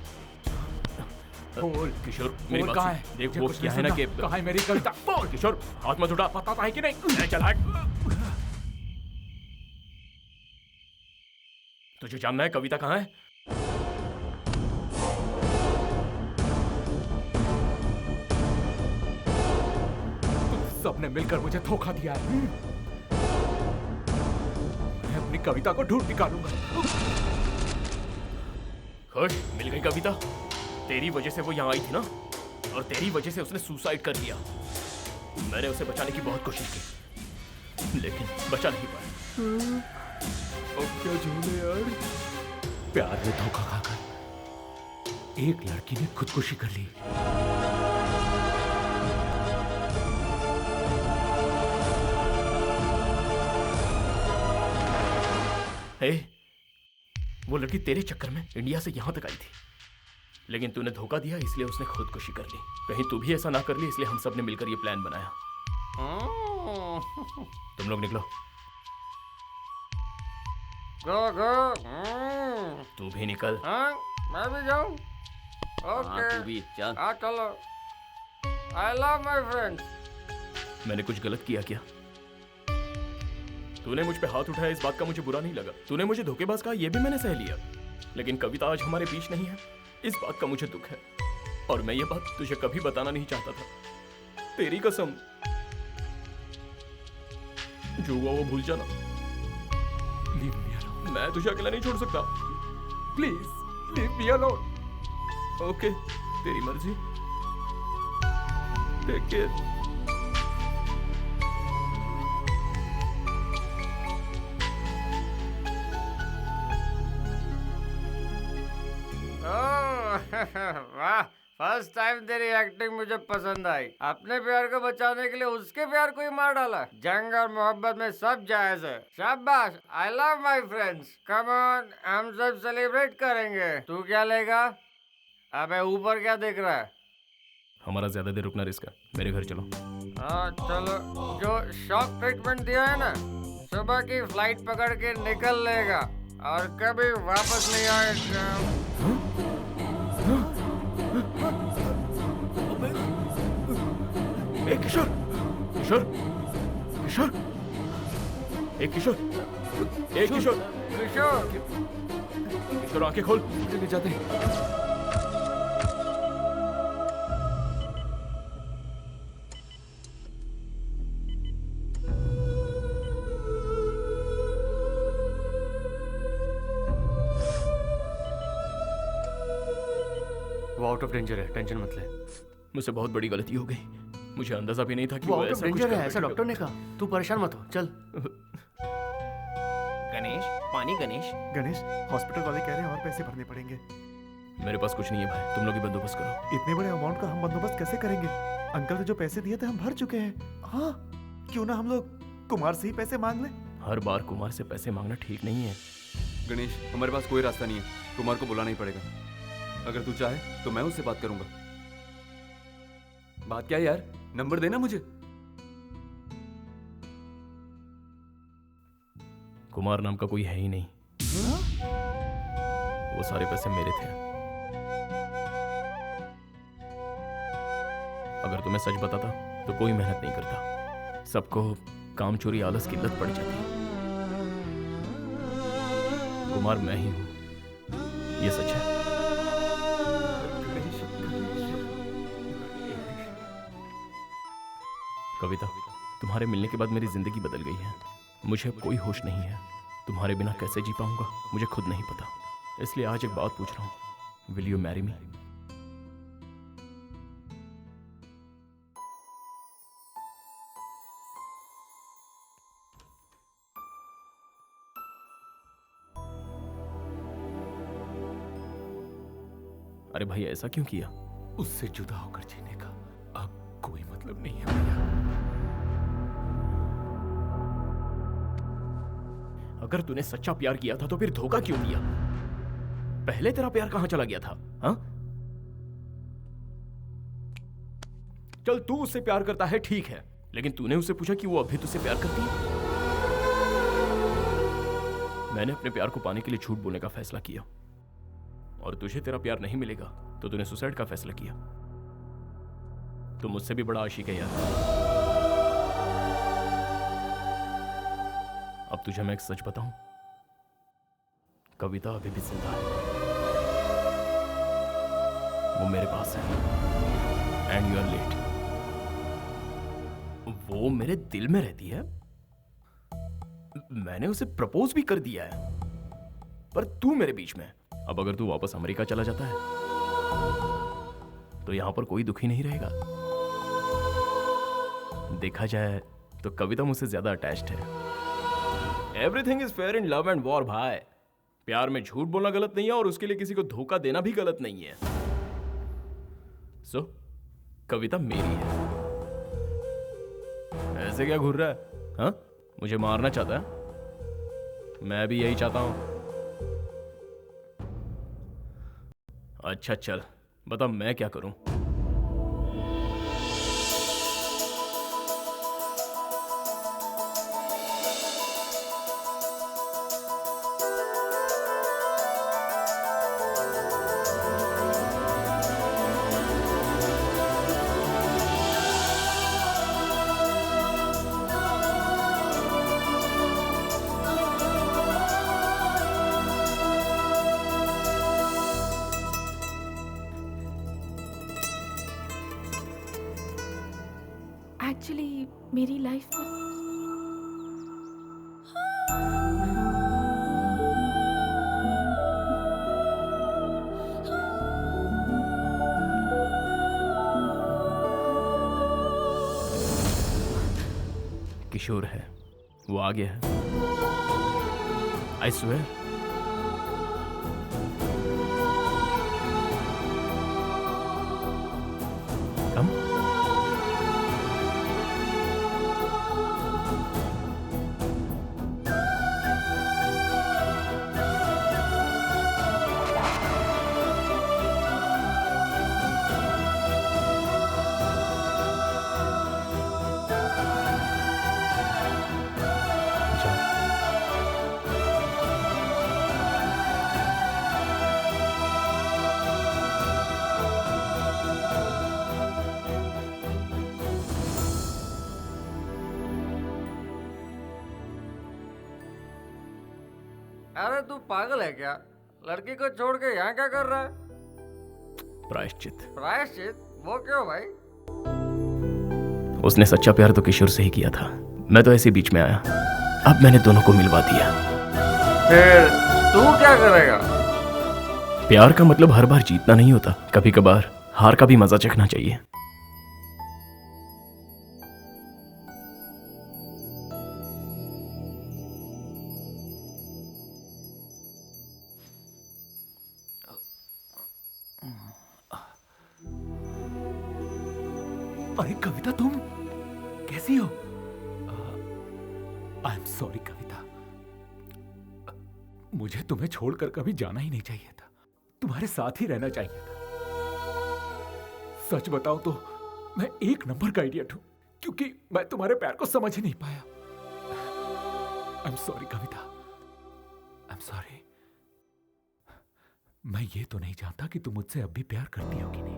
बोल किशोर, मेरी बात कहाँ है? सुन। देख वो क्या है ना कि कहाँ है मेरी कविता? बोल किशोर, हाथ मत उठा। पता है कि नहीं? चल हट। तुझे जानना है कविता कहाँ है? सबने मिलकर मुझे धोखा दिया है। मैं अपनी कविता को ढूंढ निकालूंगा। खुश, मिल गई कविता। तेरी वजह से वो यहाँ आई थी ना, और तेरी वजह से उसने सुसाइड कर लिया। मैंने उसे बचाने की बहुत कोशिश की, लेकिन बचा नहीं पाया। अब क्या झूले यार। प्यार में धोखा खाकर एक लड़की ने खुदकुशी कर ली। वो लड़की तेरे चक्कर में इंडिया से यहां तक आई थी, लेकिन तूने धोखा दिया, इसलिए उसने खुदकुशी कर ली। कहीं तू भी ऐसा ना कर ली, इसलिए हम सब ने मिलकर ये प्लान बनाया। तुम लोग निकलो। गो गो। तू भी निकल। हाँ, मैं भी जाऊं? ओके। तू भी चल। हाँ चलो। I love my friends. मैंने कुछ गलत किया क्या? तूने मुझ पे हाथ उठाया, इस बात का मुझे बुरा नहीं लगा। तूने मुझे धोखेबाज कहा, यह भी मैंने सह लिया। लेकिन कविता आज हमारे बीच नहीं है, इस बात का मुझे दुख है, और मैं ये बात तुझे कभी बताना नहीं चाहता था। तेरी कसम, जो हुआ वो भूल जाना। Leave me alone. मैं तुझे अकेला नहीं छोड़ सकता। Please, leave me alone. Okay, तेरी मर्जी। Take care. वाह, फर्स्ट टाइम तेरी एक्टिंग मुझे पसंद आई। अपने प्यार को बचाने के लिए उसके प्यार को ही मार डाला। जंग और मोहब्बत में सब जायज है। शाबाश, आई love my friends. Come on, हम सब सेलिब्रेट करेंगे। तू क्या लेगा? अबे ऊपर क्या देख रहा है? हमारा ज्यादा देर रुकना रिस्क है, मेरे घर चलो। हाँ चलो। जो शॉक ट्रीटमेंट दिया है ना, सुबह की फ्लाइट पकड़ के निकल लेगा और कभी वापस नहीं आएगा। एक किशोर, किशोर, किशोर, एक किशोर, एक किशोर, किशोर, किशोर आंखें खोल, ले जाते हैं। वो आउट ऑफ डेंजर है, टेंशन मत ले। मुझसे बहुत बड़ी गलती हो गई। मुझे अंदाजा भी नहीं था कि वो वो आउट ऑफ ऐसा कुछ डेंजर है, कर ऐसा डॉक्टर ने कहा। तू परेशान मत हो, चल। गणेश, पानी गणेश। गणेश, हॉस्पिटल वाले कह रहे हैं और पैसे भरने पड़ेंगे। मेरे पास कुछ नहीं है भाई, तुम लोग ही बंदोबस्त करो। इतने बड़े अमाउंट का हम बंदोबस्त कैसे करेंगे? अंकल ने जो पैसे दिए थे हम भर चुके हैं। हाँ, क्यों ना हम लोग कुमार से ही पैसे मांग लें? हर बार कुमार से पैसे मांगना ठीक नहीं है। गणेश, हमारे पास कोई रास्ता नहीं है, कुमार को बुलाना ही पड़ेगा। अगर तू चाहे तो मैं उससे बात करूंगा। बात क्या है यार, नंबर देना मुझे। कुमार नाम का कोई है ही नहीं। वो सारे पैसे मेरे थे। अगर तुम्हें सच बताता तो कोई मेहनत नहीं करता। सबको काम चोरी आलस की लत पड़ जाती है। कुमार मैं ही हूं, ये सच है। कविता, तुम्हारे मिलने के बाद मेरी जिंदगी बदल गई है। मुझे अब कोई होश नहीं है। तुम्हारे बिना कैसे जी पाऊंगा मुझे खुद नहीं पता। इसलिए आज एक बात पूछ रहा हूं, विल यू मैरी मी? अरे भाई ऐसा क्यों किया? उससे जुदा होकर जीने का अब कोई मतलब नहीं है भैया। अगर तूने सच्चा प्यार किया था तो फिर धोखा क्यों दिया? पहले तेरा प्यार कहां चला गया था? हाँ? चल तू उससे प्यार करता है ठीक है, लेकिन तूने उससे पूछा कि वो अभी तुझसे प्यार करती है? मैंने अपने प्यार को पाने के लिए झूठ बोलने का फैसला किया, और तुझे तेरा प्यार नहीं मिलेगा तो तूने सुसाइड का फैसला किया। तो मुझसे भी बड़ा आशिक है यार। अब तुझे मैं एक सच बताऊं, कविता अभी भी जिंदा है। वो मेरे पास है। And you are late. वो मेरे दिल में रहती है। मैंने उसे प्रपोज भी कर दिया है, पर तू मेरे बीच में। अब अगर तू वापस अमेरिका चला जाता है तो यहां पर कोई दुखी नहीं रहेगा। देखा जाए तो कविता मुझसे ज्यादा अटैच्ड है। Everything is fair in love and war भाई। प्यार में झूठ बोलना गलत नहीं है, और उसके लिए किसी को धोखा देना भी गलत नहीं है। सो कविता मेरी है। ऐसे क्या घूर रहा है? हाँ, मुझे मारना चाहता है? मैं भी यही चाहता हूं। अच्छा चल बता, मैं क्या करूं? एक्चुअली मेरी लाइफ में किशोर है, वो आ गया है। I swear. अरे तू पागल है क्या? लड़की को छोड़ के यहाँ क्या कर रहा है? प्रायश्चित। प्रायश्चित? वो क्यों भाई? उसने सच्चा प्यार तो किशोर से ही किया था, मैं तो ऐसे बीच में आया। अब मैंने दोनों को मिलवा दिया। फिर तू क्या करेगा? प्यार का मतलब हर बार जीतना नहीं होता, कभी कभार हार का भी मजा चखना चाहिए। अरे कविता, तुम कैसी हो? आई एम सॉरी कविता, मुझे तुम्हें छोड़कर कभी जाना ही नहीं चाहिए था, तुम्हारे साथ ही रहना चाहिए था। सच बताओ तो मैं एक नंबर का इडियट हूं, क्योंकि मैं तुम्हारे प्यार को समझ ही नहीं पाया। I am sorry Kavita, I am sorry. मैं ये तो नहीं जानता कि तुम मुझसे अब भी प्यार करती हो कि नहीं,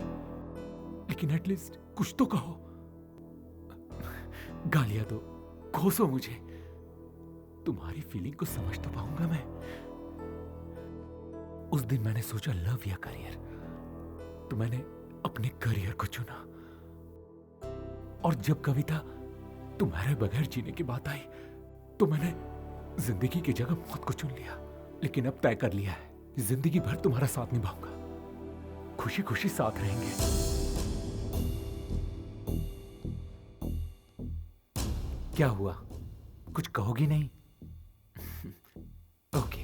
लेकिन एटलीस्ट कुछ तो कहो। गालियां दो, कोसो मुझे, तुम्हारी फीलिंग को समझ तो पाऊंगा मैं। उस दिन मैंने सोचा लव या करियर, तो मैंने अपने करियर को चुना। और जब कविता तुम्हारे बगैर जीने की बात आई, तो मैंने जिंदगी की जगह मौत को चुन लिया। लेकिन अब तय कर लिया है, जिंदगी भर तुम्हारा साथ निभाऊंगा, खुशी खुशी साथ रहेंगे। क्या हुआ, कुछ कहोगी नहीं? ओके,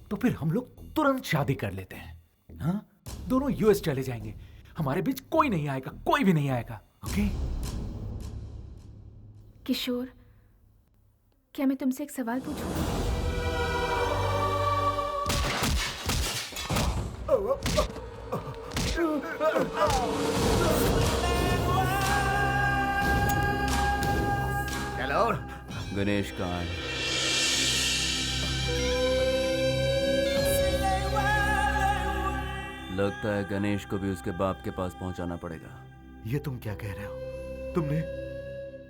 तो फिर हम लोग तुरंत शादी कर लेते हैं। हाँ, दोनों यूएस चले जाएंगे, हमारे बीच कोई नहीं आएगा, कोई भी नहीं आएगा। ओके? किशोर, क्या मैं तुमसे एक सवाल पूछूं? हेलो, गणेश कहाँ है? लगता है गणेश को भी उसके बाप के पास पहुंचाना पड़ेगा। ये तुम क्या कह रहे हो?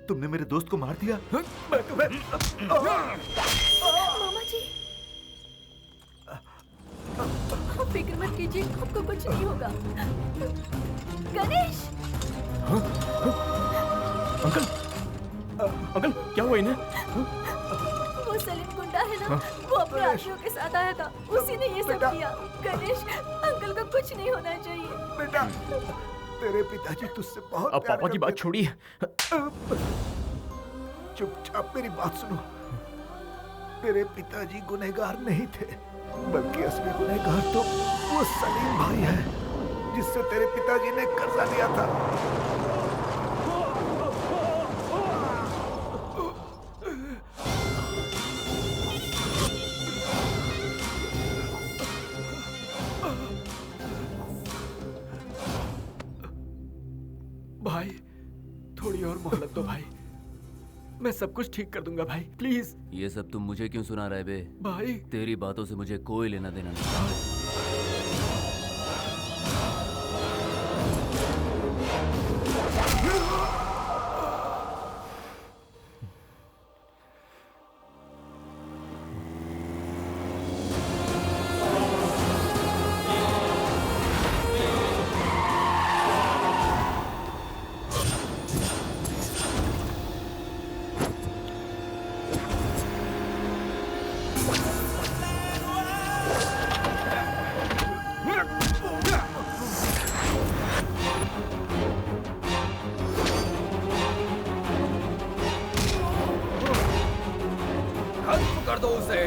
तुमने मेरे दोस्त को मार दिया? मैं तुम्हें... मामा जी, आप फिक्र मत कीजिए, आपको कुछ नहीं होगा। गणेश! अंकल, अंकल क्या हुआ इन्हें? वो सलीम गुंडा है ना, वो अपने आदमियों के साथ आया था, उसी ने ये सब किया। गणेश, अंकल को कुछ नहीं होना चाहिए। बेटा, तेरे पिताजी तुझसे बहुत अब पापा की बात छोड़िए। चुपचाप मेरी बात सुनो। तेरे पिताजी गुनहगार नहीं थे, बल्कि असली गुनहगार तो वो सलीम भाई है, जिससे तेरे पिताजी ने कर्जा लिया था। भाई, थोड़ी और मोहलत दो भाई, मैं सब कुछ ठीक कर दूंगा भाई, प्लीज। ये सब तुम मुझे क्यों सुना रहे बे? भाई, तेरी बातों से मुझे कोई लेना देना नहीं। कर दो उसे।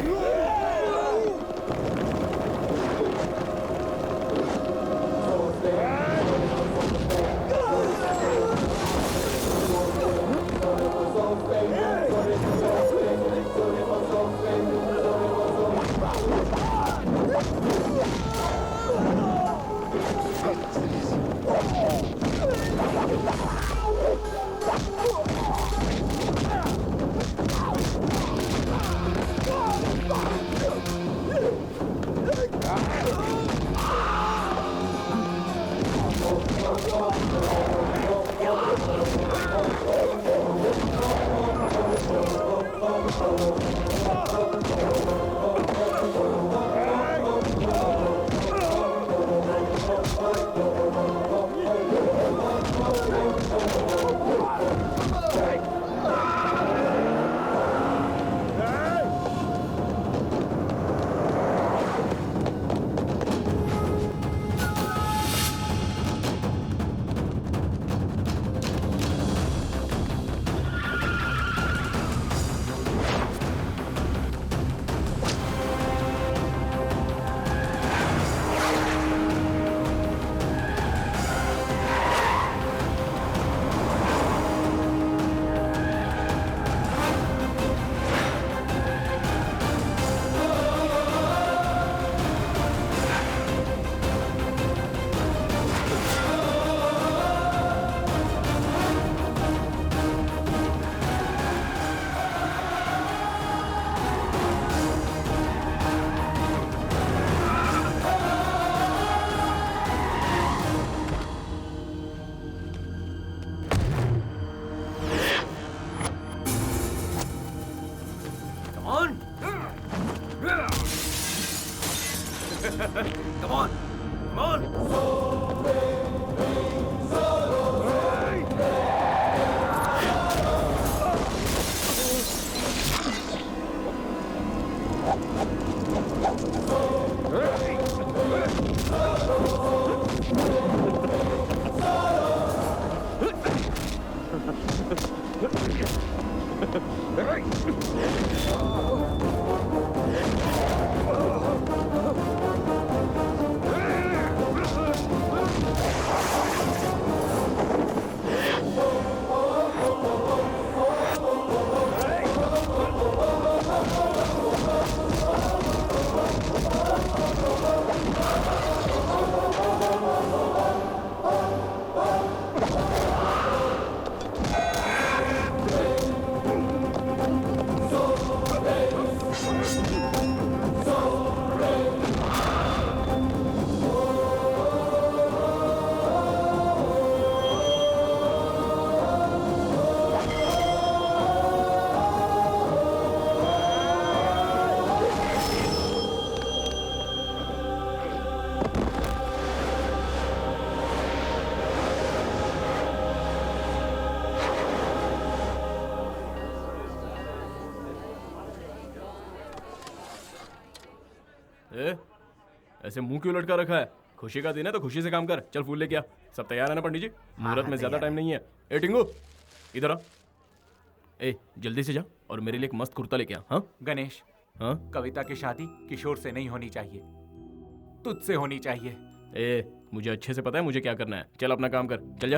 Come on. Come on. Come on. ऐसे मुंह क्यों लटका रखा है? खुशी का दिन है तो खुशी से काम कर। चल फूल लेके आ। सब तैयार है ना पंडित जी? मुहूर्त में ज्यादा टाइम नहीं है। ए टिंगू इधर आ। ए जल्दी से जा और मेरे लिए एक मस्त कुर्ता लेके आ। हाँ गणेश, हाँ कविता की शादी किशोर से नहीं होनी चाहिए, तुझसे होनी चाहिए। ए मुझे अच्छे से पता है मुझे क्या करना है। चल अपना काम कर, चल जा।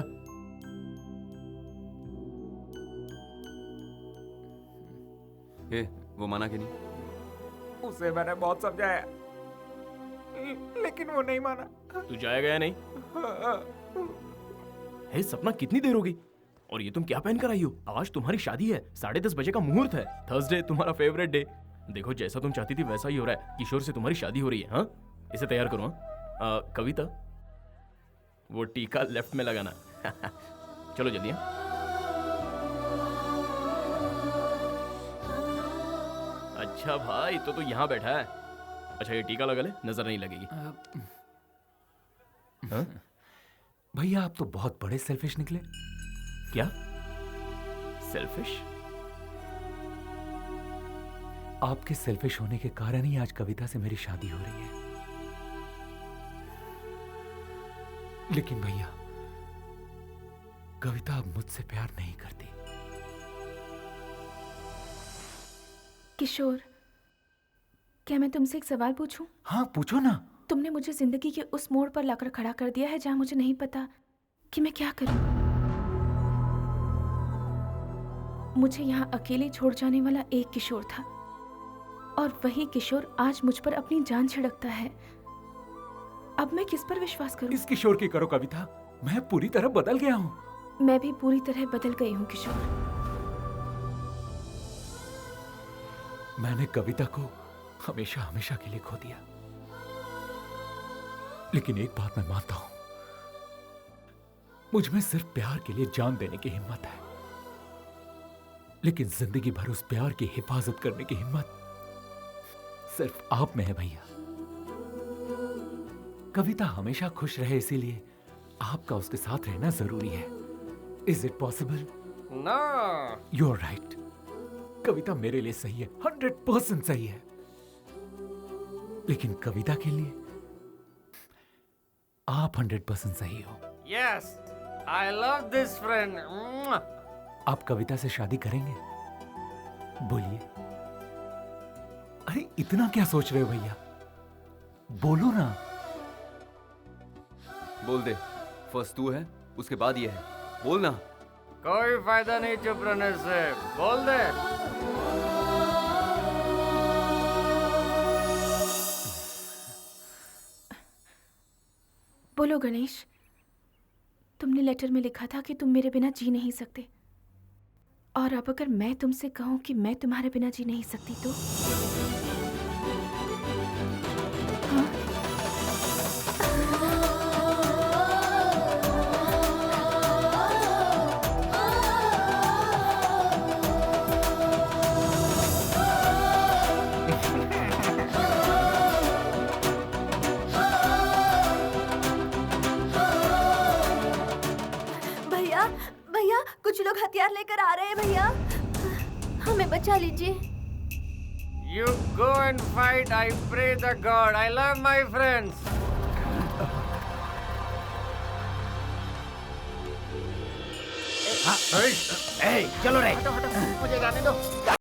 ए, वो माना कि नहीं? उसे मैंने बहुत समझाया लेकिन वो नहीं माना। तू जाएगा या नहीं? हे सपना, कितनी देर होगी? और ये तुम क्या पहन कर आई हो? आज तुम्हारी शादी है, 10:30 बजे का मुहूर्त है। थर्सडे तुम्हारा फेवरेट डे। देखो जैसा तुम चाहती थी वैसा ही हो रहा है। किशोर से तुम्हारी शादी हो रही है। हाँ इसे तैयार करो। हाँ कविता, वो टीका लेफ्ट में लगाना। चलो जल्दी। हाँ अच्छा भाई, तो तू यहाँ बैठा है। अच्छा ये टीका लगा ले, नजर नहीं लगेगी। हाँ? भैया आप तो बहुत बड़े सेल्फिश निकले। क्या सेल्फिश? आपके सेल्फिश होने के कारण ही आज कविता से मेरी शादी हो रही है। लेकिन भैया कविता अब मुझसे प्यार नहीं करती। किशोर, क्या मैं तुमसे एक सवाल पूछूं? हाँ पूछो ना। तुमने मुझे जिंदगी के उस मोड़ पर लाकर खड़ा कर दिया है जहां मुझे नहीं पता कि मैं क्या करूं। मुझे यहां अकेले छोड़ जाने वाला एक किशोर था और वही किशोर आज मुझ पर अपनी जान छिड़कता है। अब मैं किस पर विश्वास करूं? इस किशोर की करो कविता, मैं पूरी तरह बदल गया हूं। मैं भी पूरी तरह बदल गई हूं किशोर। मैंने कविता को हमेशा हमेशा के लिए खो दिया। लेकिन एक बात मैं मानता हूं, मुझ में सिर्फ प्यार के लिए जान देने की हिम्मत है, लेकिन जिंदगी भर उस प्यार की हिफाजत करने की हिम्मत सिर्फ आप में है भैया। कविता हमेशा खुश रहे, इसीलिए आपका उसके साथ रहना जरूरी है। Is it possible? No. You are right. Kavita मेरे लिए सही है, 100% सही है, लेकिन कविता के लिए आप 100% सही हो। Yes, I love this friend. आप कविता से शादी करेंगे? बोलिए। अरे इतना क्या सोच रहे हो भैया, बोलो ना। बोल दे। फर्स्ट तू है, उसके बाद ये है। बोल ना। कोई फायदा नहीं चुप रहने से, बोल दे। बोलो गणेश, तुमने लेटर में लिखा था कि तुम मेरे बिना जी नहीं सकते, और अब अगर मैं तुमसे कहूं कि मैं तुम्हारे बिना जी नहीं सकती तो? हाँ? हथियार लेकर आ रहे हैं भैया। हमें बचा लीजिए। You go and fight. I pray the God. I love my friends. चलो रे। मुझे जाने दो।